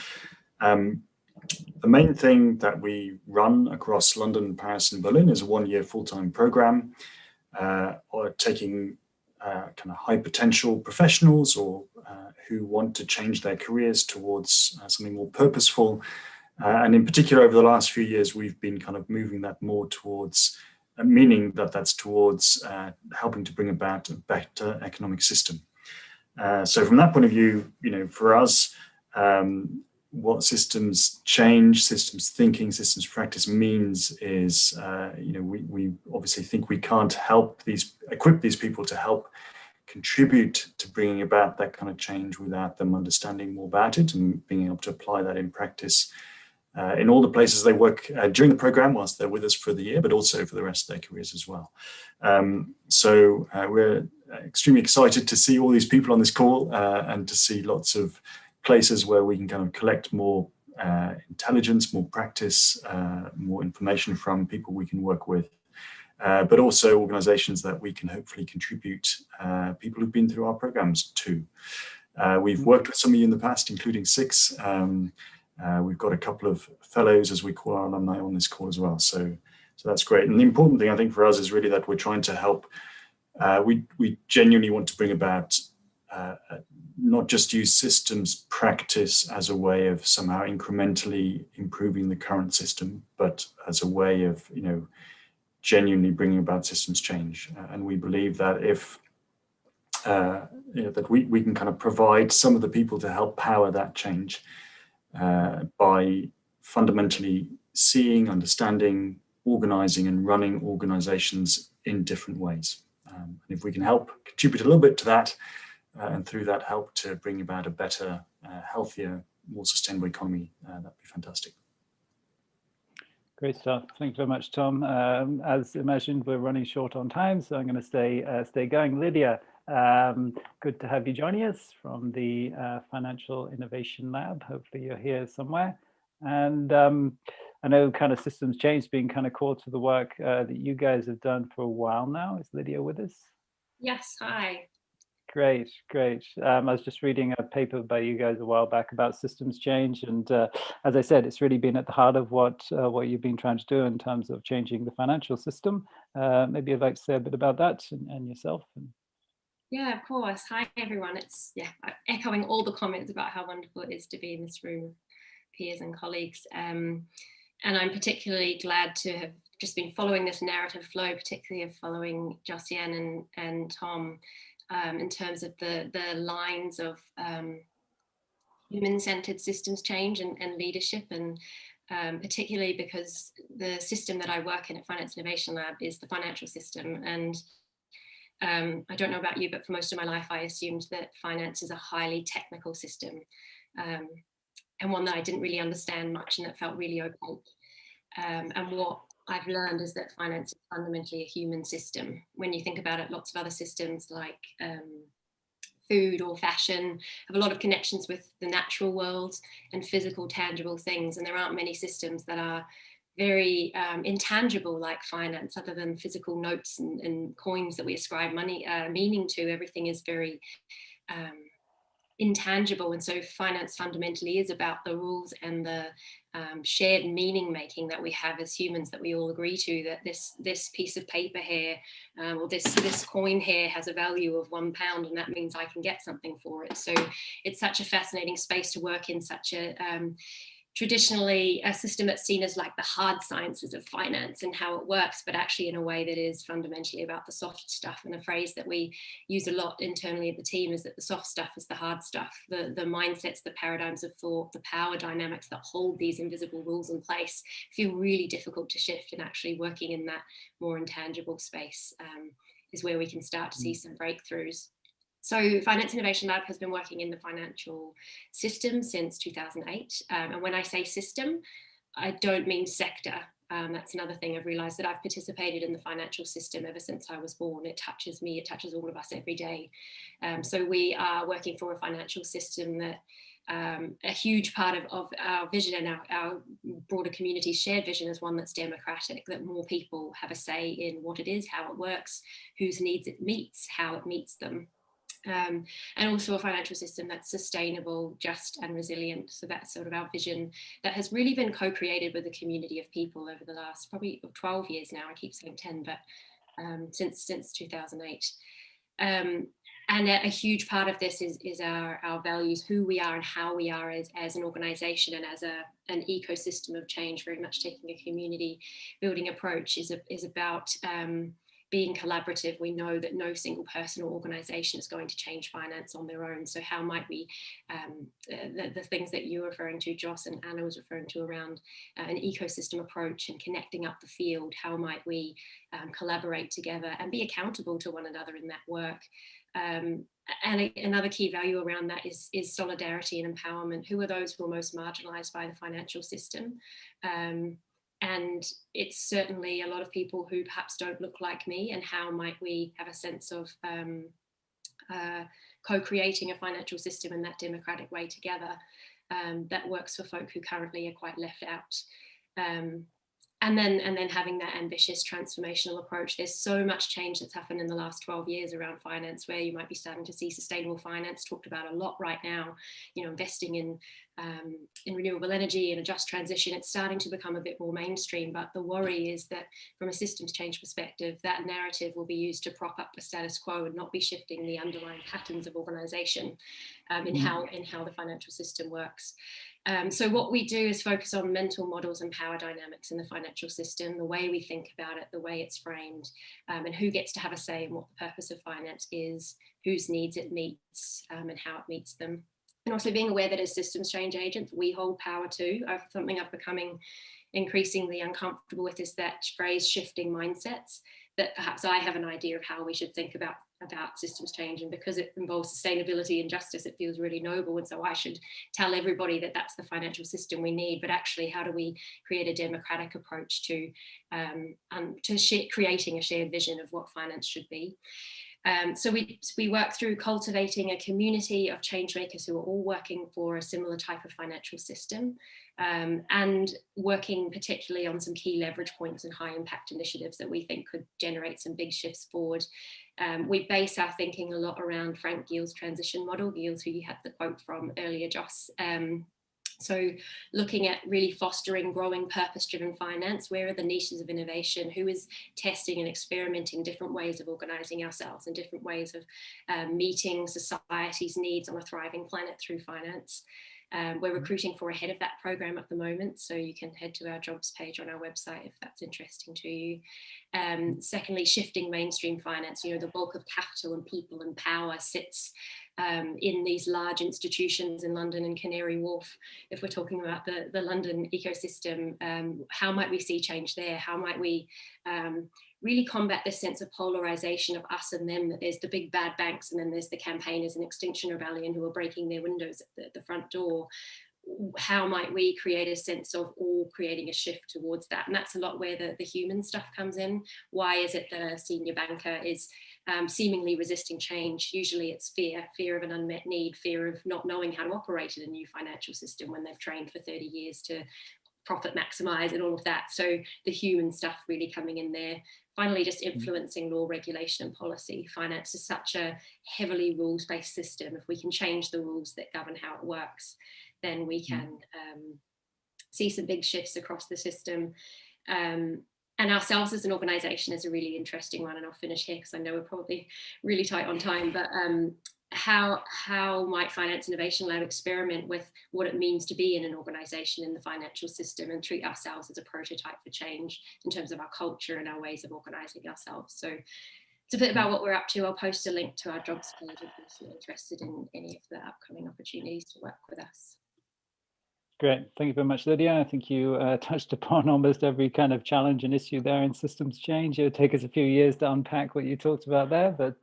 The main thing that we run across London, Paris, and Berlin is a 1-year full-time program, or taking kind of high potential professionals or who want to change their careers towards something more purposeful. And in particular, over the last few years, we've been kind of moving that more towards, meaning that's towards helping to bring about a better economic system. So from that point of view, for us, what systems change, systems thinking, systems practice means is, we obviously think we can't equip these people to help contribute to bringing about that kind of change without them understanding more about it and being able to apply that in practice in all the places they work during the program whilst they're with us for the year, but also for the rest of their careers as well. So we're extremely excited to see all these people on this call and to see lots of places where we can kind of collect more intelligence, more practice, more information from people we can work with, but also organizations that we can hopefully contribute people who've been through our programs to. We've worked with some of you in the past, including Six. We've got a couple of fellows, as we call our alumni, on this call as well. So that's great. And the important thing I think for us is really that we're trying to help. We genuinely want to bring about not just use systems practice as a way of somehow incrementally improving the current system, but as a way of, genuinely bringing about systems change. And we believe that if that we can kind of provide some of the people to help power that change by fundamentally seeing, understanding, organizing and running organizations in different ways. And if we can help contribute a little bit to that, and through that help to bring about a better, healthier, more sustainable economy, that'd be fantastic. Great stuff. Thank you very much, Tom. As imagined, we're running short on time, so I'm going to stay going. Lydia, good to have you joining us from the Financial Innovation Lab. Hopefully you're here somewhere. And I know kind of systems change being kind of core to the work that you guys have done for a while now. Is Lydia with us? Yes, hi. Great. I was just reading a paper by you guys a while back about systems change, and as I said, it's really been at the heart of what you've been trying to do in terms of changing the financial system. Maybe you'd like to say a bit about that and yourself. Yeah, of course. Hi, everyone. It's echoing all the comments about how wonderful it is to be in this room with peers and colleagues. And I'm particularly glad to have just been following this narrative flow, particularly of following Josiane and Tom. In terms of the lines of human-centered systems change and leadership, and particularly because the system that I work in at Finance Innovation Lab is the financial system. And I don't know about you, but for most of my life, I assumed that finance is a highly technical system, and one that I didn't really understand much and that felt really opaque. And what I've learned is that finance is fundamentally a human system. When you think about it, lots of other systems like food or fashion have a lot of connections with the natural world and physical, tangible things. And there aren't many systems that are very intangible like finance, other than physical notes and coins that we ascribe meaning to. Everything is very intangible, and so finance fundamentally is about the rules and the shared meaning making that we have as humans, that we all agree to, that this piece of paper here or this coin here has a value of £1, and that means I can get something for it. So it's such a fascinating space to work in, such a traditionally a system that's seen as like the hard sciences of finance and how it works, but actually in a way that is fundamentally about the soft stuff. And a phrase that we use a lot internally at the team is that the soft stuff is the hard stuff, the mindsets, the paradigms of thought, the power dynamics that hold these invisible rules in place feel really difficult to shift, and actually working in that more intangible space is where we can start to see some breakthroughs. So Finance Innovation Lab has been working in the financial system since 2008. And when I say system, I don't mean sector. That's another thing I've realized, that I've participated in the financial system ever since I was born. It touches me, it touches all of us every day. So we are working for a financial system that a huge part of our vision and our broader community's shared vision is one that's democratic, that more people have a say in what it is, how it works, whose needs it meets, how it meets them. And also a financial system that's sustainable, just and resilient. So that's sort of our vision that has really been co-created with a community of people over the last probably 12 years now. I keep saying 10, but since 2008. And a huge part of this is our values, who we are and how we are as an organization and as an ecosystem of change. Very much taking a community building approach is about being collaborative. We know that no single person or organization is going to change finance on their own. So how might we, the things that you were referring to, Joss, and Anna was referring to around an ecosystem approach and connecting up the field, how might we collaborate together and be accountable to one another in that work? And another key value around that is solidarity and empowerment. Who are those who are most marginalized by the financial system? And it's certainly a lot of people who perhaps don't look like me, and how might we have a sense of co-creating a financial system in that democratic way together that works for folk who currently are quite left out. And then having that ambitious transformational approach. There's so much change that's happened in the last 12 years around finance, where you might be starting to see sustainable finance talked about a lot right now, investing in in renewable energy and a just transition, it's starting to become a bit more mainstream. But the worry is that from a systems change perspective, that narrative will be used to prop up the status quo and not be shifting the underlying patterns of organisation in how the financial system works. So what we do is focus on mental models and power dynamics in the financial system, the way we think about it, the way it's framed, and who gets to have a say in what the purpose of finance is, whose needs it meets, and how it meets them. And also being aware that as systems change agents, we hold power too. Something I'm becoming increasingly uncomfortable with is that phrase shifting mindsets, that perhaps I have an idea of how we should think about systems change, and because it involves sustainability and justice, it feels really noble, and so I should tell everybody that that's the financial system we need. But actually, how do we create a democratic approach to creating a shared vision of what finance should be? So we work through cultivating a community of change makers who are all working for a similar type of financial system, and working particularly on some key leverage points and high impact initiatives that we think could generate some big shifts forward. We base our thinking a lot around Frank Gill's transition model, Gilles, who you had the quote from earlier, Joss. So looking at really fostering growing purpose-driven finance, where are the niches of innovation, who is testing and experimenting different ways of organising ourselves and different ways of meeting society's needs on a thriving planet through finance. We're recruiting for a head of that program at the moment, so you can head to our jobs page on our website if that's interesting to you. Secondly, shifting mainstream finance. You know, the bulk of capital and people and power sits in these large institutions in London and Canary Wharf. If we're talking about the London ecosystem, how might we see change there? How might we really combat this sense of polarization of us and them, that there's the big bad banks and then there's the campaigners in Extinction Rebellion who are breaking their windows at the front door? How might we create a sense of all creating a shift towards that? And that's a lot where the human stuff comes in. Why is it that a senior banker is seemingly resisting change? Usually it's fear of an unmet need, fear of not knowing how to operate in a new financial system when they've trained for 30 years to profit maximize and all of that. So the human stuff really coming in there. Finally, just influencing law, regulation and policy. Finance is such a heavily rules-based system. If we can change the rules that govern how it works, then we can see some big shifts across the system. And ourselves as an organisation is a really interesting one, and I'll finish here because I know we're probably really tight on time, but how might Finance Innovation Lab experiment with what it means to be in an organisation in the financial system and treat ourselves as a prototype for change in terms of our culture and our ways of organising ourselves? So it's a bit about what we're up to. I'll post a link to our jobs page if you're interested in any of the upcoming opportunities to work with us. Great, thank you very much, Lydia. I think you touched upon almost every kind of challenge and issue there in systems change. It'll take us a few years to unpack what you talked about there, but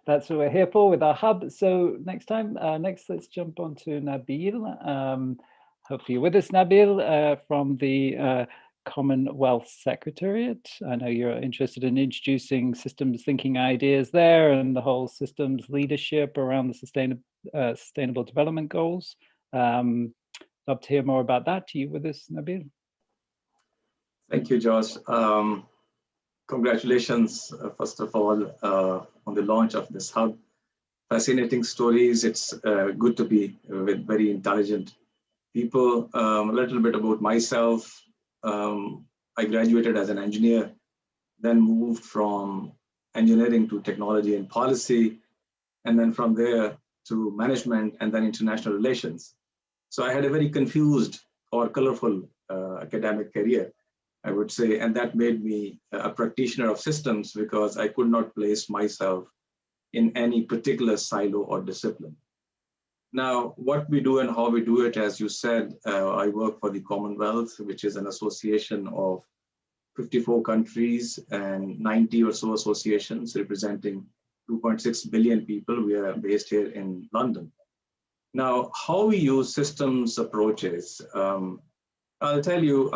that's what we're here for with our hub. So next let's jump on to Nabil. Hopefully you're with us, Nabil, from the Commonwealth Secretariat. I know you're interested in introducing systems thinking ideas there and the whole systems leadership around the sustainable development goals. Love to hear more about that. To you with us, Nabil. Thank you, Josh. Congratulations, first of all, on the launch of this hub. Fascinating stories. It's good to be with very intelligent people. A little bit about myself. I graduated as an engineer, then moved from engineering to technology and policy, and then from there to management and then international relations. So I had a very confused or colorful academic career, I would say, and that made me a practitioner of systems because I could not place myself in any particular silo or discipline. Now, what we do and how we do it, as you said, I work for the Commonwealth, which is an association of 54 countries and 90 or so associations representing 2.6 billion people. We are based here in London. Now, how we use systems approaches, I'll tell you,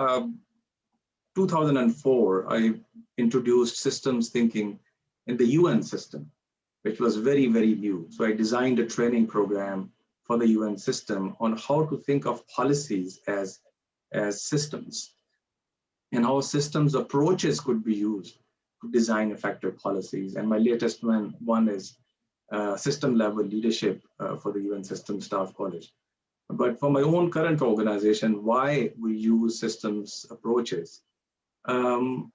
2004, I introduced systems thinking in the UN system, which was very, very new. So I designed a training program for the UN system on how to think of policies as systems and how systems approaches could be used to design effective policies. And my latest one is system level leadership for the UN System Staff College. But for my own current organization, why we use systems approaches?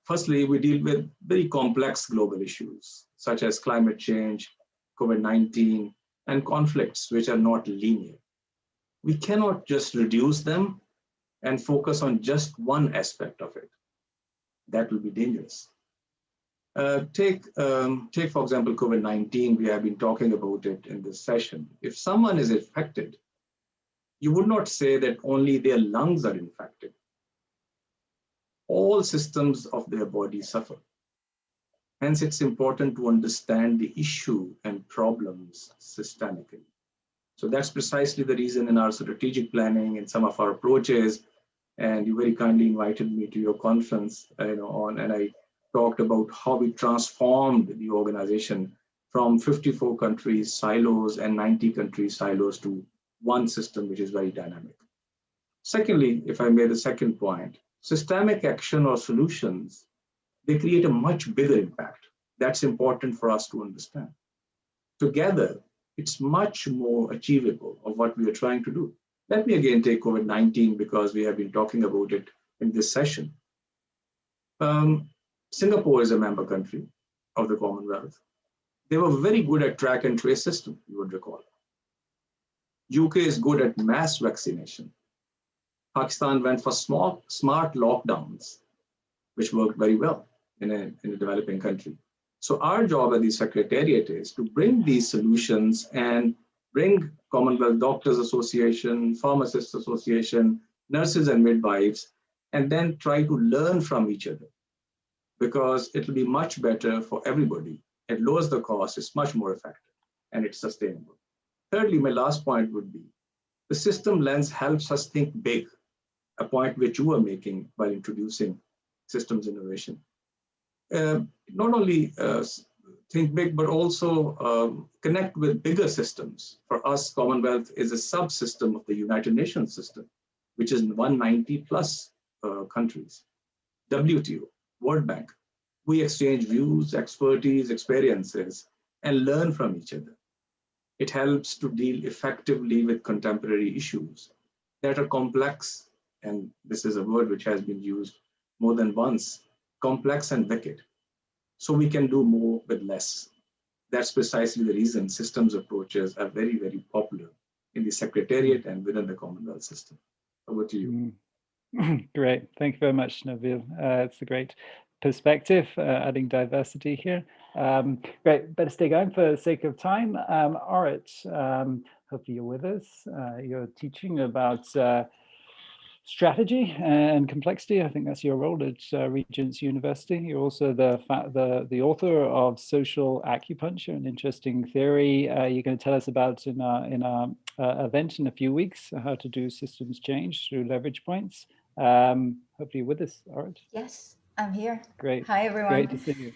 Firstly, we deal with very complex global issues, such as climate change, COVID-19, and conflicts, which are not linear. We cannot just reduce them and focus on just one aspect of it. That will be dangerous. Take, for example, COVID-19. We have been talking about it in this session. If someone is infected, you would not say that only their lungs are infected. All systems of their body suffer. Hence, it's important to understand the issue and problems systemically. So that's precisely the reason in our strategic planning and some of our approaches, and you very kindly invited me to your conference, and I talked about how we transformed the organization from 54 countries silos and 90 countries silos to one system, which is very dynamic. Secondly, if I made the second point, systemic action or solutions, they create a much bigger impact. That's important for us to understand. Together, it's much more achievable of what we are trying to do. Let me again take COVID-19 because we have been talking about it in this session. Singapore is a member country of the Commonwealth. They were very good at track and trace system, you would recall. UK is good at mass vaccination. Pakistan went for smart lockdowns, which worked very well in a developing country. So our job at the Secretariat is to bring these solutions and bring Commonwealth Doctors Association, Pharmacists Association, nurses and midwives, and then try to learn from each other, because it will be much better for everybody. It lowers the cost, it's much more effective, and it's sustainable. Thirdly, my last point would be, the system lens helps us think big, a point which you were making by introducing systems innovation. Not only think big, but also connect with bigger systems. For us, Commonwealth is a subsystem of the United Nations system, which is 190 plus countries. WTO, World Bank, we exchange views, expertise, experiences, and learn from each other. It helps to deal effectively with contemporary issues that are complex, and this is a word which has been used more than once, complex and wicked. So we can do more with less. That's precisely the reason systems approaches are very, very popular in the Secretariat and within the Commonwealth system. Over to you. Great, thank you very much, Nabil. It's a great perspective, adding diversity here. Great, better stay going for the sake of time. Orit, hopefully you're with us. You're teaching about strategy and complexity. I think that's your role at Regent's University. You're also the author of Social Acupuncture, an interesting theory you're going to tell us about in our event in a few weeks, how to do systems change through leverage points. Hopefully you're with us, Orit. Yes, I'm here. Great. Hi, everyone. Great to see you.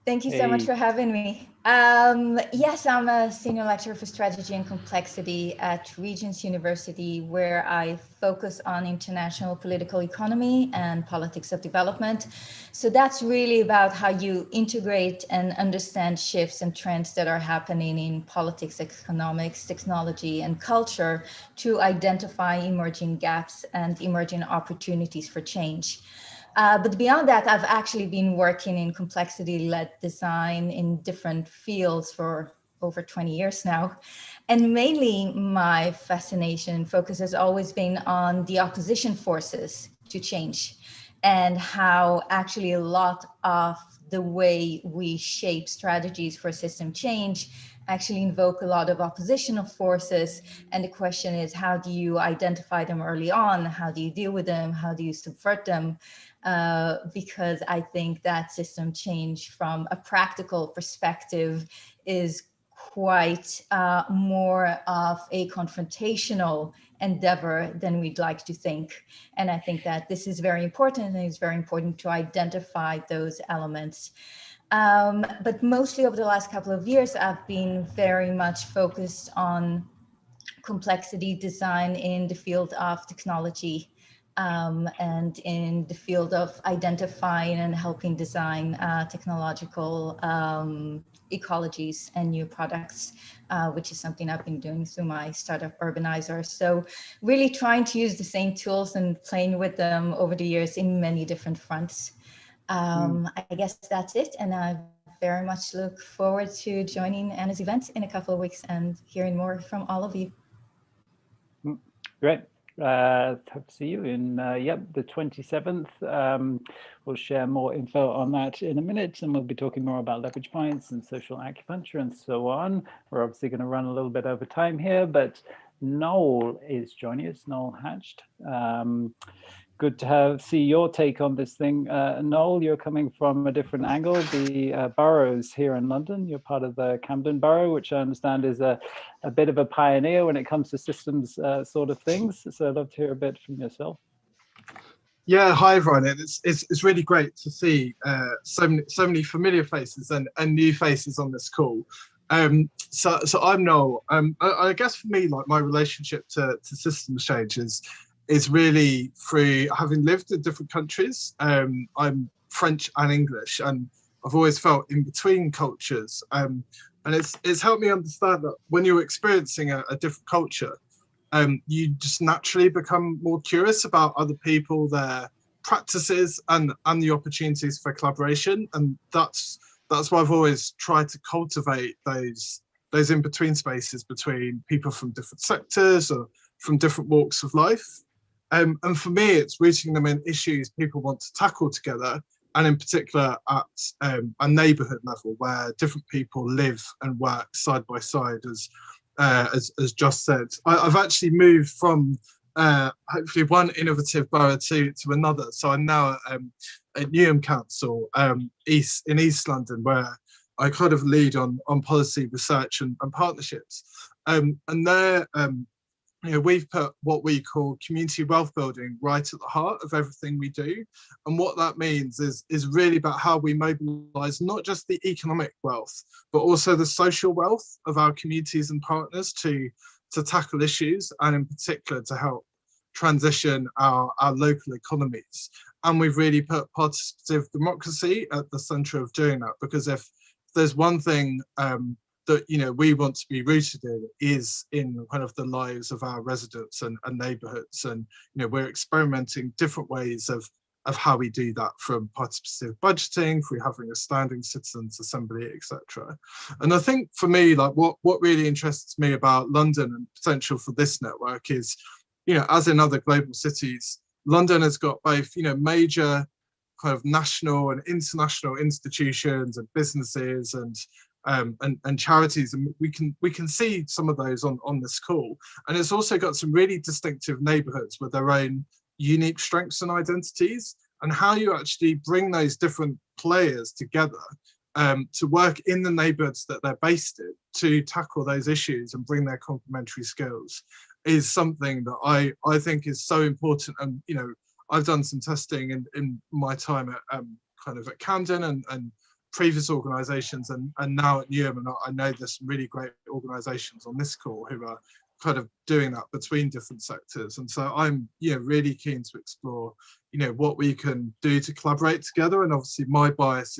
Thank you so much for having me. Yes, I'm a senior lecturer for strategy and complexity at Regent's University, where I focus on international political economy and politics of development. So that's really about how you integrate and understand shifts and trends that are happening in politics, economics, technology, and culture to identify emerging gaps and emerging opportunities for change. But beyond that, I've actually been working in complexity-led design in different fields for over 20 years now. And mainly my fascination and focus has always been on the opposition forces to change and how actually a lot of the way we shape strategies for system change actually invoke a lot of oppositional forces. And the question is, how do you identify them early on? How do you deal with them? How do you subvert them? Because I think that system change from a practical perspective is quite more of a confrontational endeavor than we'd like to think. And I think that this is very important, and it's very important to identify those elements. But mostly over the last couple of years, I've been very much focused on complexity design in the field of technology and in the field of identifying and helping design technological ecologies and new products, which is something I've been doing through my startup Urbanizer. So really trying to use the same tools and playing with them over the years in many different fronts. I guess that's it. And I very much look forward to joining Anna's event in a couple of weeks and hearing more from all of you. Great. Hope to see you in the 27th. We'll share more info on that in a minute, and we'll be talking more about leverage points and social acupuncture and so on. We're obviously going to run a little bit over time here, but Noel is joining us, Noel Hatched. Good to see your take on this thing. Noel, you're coming from a different angle, the boroughs here in London. You're part of the Camden Borough, which I understand is a bit of a pioneer when it comes to systems sort of things. So I'd love to hear a bit from yourself. Yeah, hi everyone. It's really great to see so many familiar faces and new faces on this call. So I'm Noel. I guess for me, like my relationship to systems change is really through having lived in different countries. I'm French and English, and I've always felt in between cultures. And it's helped me understand that when you're experiencing a different culture, you just naturally become more curious about other people, their practices, and the opportunities for collaboration. And that's why I've always tried to cultivate those in-between spaces between people from different sectors or from different walks of life. And for me, it's rooting them in issues people want to tackle together, and in particular at a neighbourhood level where different people live and work side by side, as Joss said. I've actually moved from hopefully one innovative borough to another. So I'm now at Newham Council in East London, where I kind of lead on policy research and partnerships. And there, we've put what we call community wealth building right at the heart of everything we do. And what that means is really about how we mobilize not just the economic wealth, but also the social wealth of our communities and partners to tackle issues, and in particular to help transition our local economies. And we've really put participative democracy at the center of doing that, because if there's one thing that we want to be rooted in is in kind of the lives of our residents and neighborhoods. And we're experimenting different ways of how we do that, from participative budgeting, through having a standing citizens assembly, etc. And I think for me, like what really interests me about London and potential for this network is, as in other global cities, London has got both major kind of national and international institutions and businesses and charities, and we can see some of those on this call. And it's also got some really distinctive neighborhoods with their own unique strengths and identities, and how you actually bring those different players together to work in the neighborhoods that they're based in to tackle those issues and bring their complementary skills is something that I think is so important. And I've done some testing in my time at kind of at Camden and previous organizations, and now at Newham, and I know there's some really great organizations on this call who are kind of doing that between different sectors. And so I'm really keen to explore what we can do to collaborate together. And obviously my bias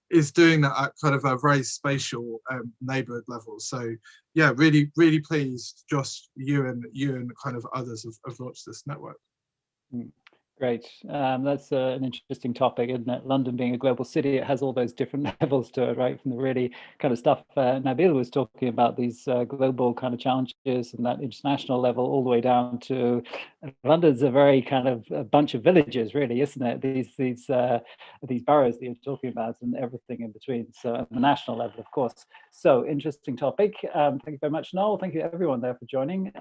is doing that at kind of a very spatial neighborhood level. So yeah, really pleased, Josh, you and kind of others have launched this network. Great. That's an interesting topic, isn't it? London being a global city, it has all those different levels to it, right? From the really kind of stuff Nabil was talking about, these global kind of challenges and that international level, all the way down to London's a very kind of a bunch of villages, really, isn't it? These boroughs that you're talking about and everything in between. So at the national level, of course. So interesting topic. Thank you very much, Noel. Thank you everyone there for joining.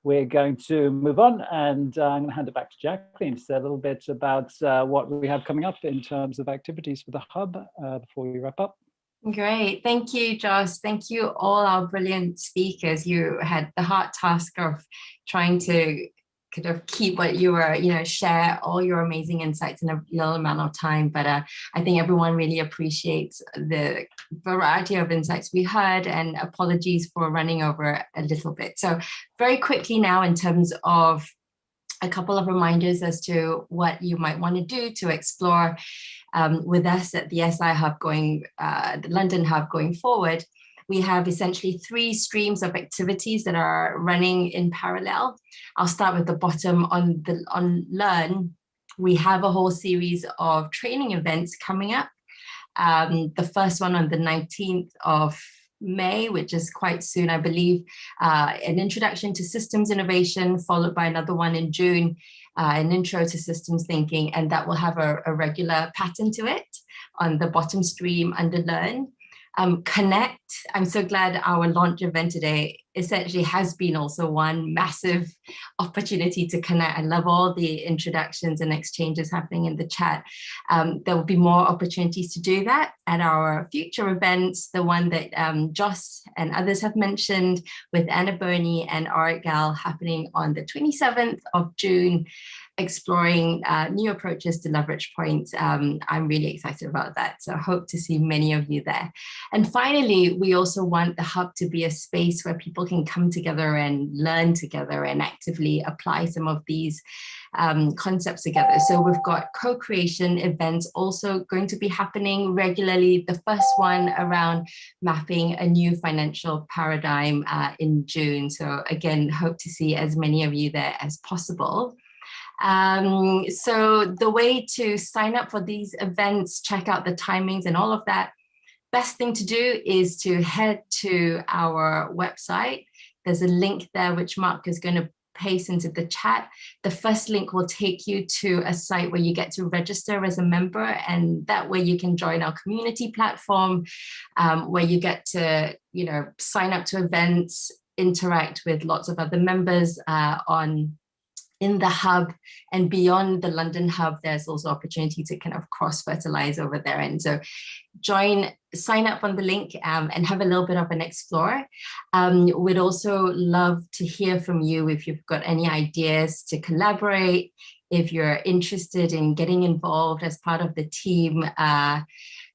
We're going to move on, and I'm going to hand it back to Jacqueline to say a little bit about what we have coming up in terms of activities for the Hub before we wrap up. Great. Thank you, Josh. Thank you, all our brilliant speakers. You had the hard task of trying to kind of keep what you were, share all your amazing insights in a little amount of time. But I think everyone really appreciates the variety of insights we heard, and apologies for running over a little bit. So very quickly now, in terms of a couple of reminders as to what you might want to do to explore with us at the SI Hub the London Hub going forward. We have essentially 3 streams of activities that are running in parallel. I'll start with the bottom on Learn. We have a whole series of training events coming up. The first one on the 19th of May, which is quite soon, I believe, an introduction to systems innovation, followed by another one in June, an intro to systems thinking, and that will have a regular pattern to it on the bottom stream under Learn. Connect, I'm so glad our launch event today essentially has been also one massive opportunity to connect. I love all the introductions and exchanges happening in the chat. There will be more opportunities to do that at our future events, the one that Joss and others have mentioned with Anna Burney and Arik Gal happening on the 27th of June, exploring new approaches to leverage points. I'm really excited about that. So I hope to see many of you there. And finally, we also want the Hub to be a space where people can come together and learn together and actively apply some of these concepts together. So we've got co-creation events also going to be happening regularly. The first one around mapping a new financial paradigm in June. So again, hope to see as many of you there as possible. So the way to sign up for these events, check out the timings and all of that, best thing to do is to head to our website. There's a link there which Mark is going to paste into the chat. The first link will take you to a site where you get to register as a member, and that way you can join our community platform, where you get to, sign up to events, interact with lots of other members in the Hub, and beyond the London Hub, there's also opportunity to kind of cross-fertilize over there. And so sign up on the link and have a little bit of an explore. We'd also love to hear from you if you've got any ideas to collaborate, if you're interested in getting involved as part of the team.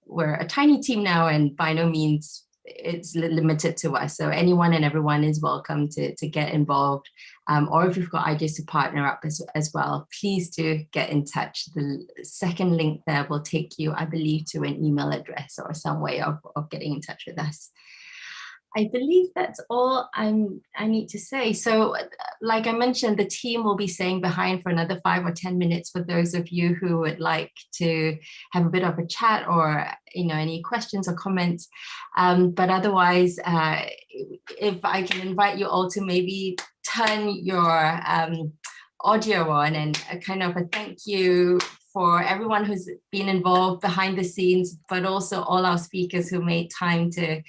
We're a tiny team now, and by no means it's limited to us. So anyone and everyone is welcome to get involved. Or if you've got ideas to partner up as well, please do get in touch. The second link there will take you, I believe, to an email address or some way of getting in touch with us. I believe that's all I need to say. So like I mentioned, the team will be staying behind for another 5 or 10 minutes for those of you who would like to have a bit of a chat or any questions or comments. But otherwise, if I can invite you all to maybe turn your audio on, and a kind of a thank you for everyone who's been involved behind the scenes, but also all our speakers who made time to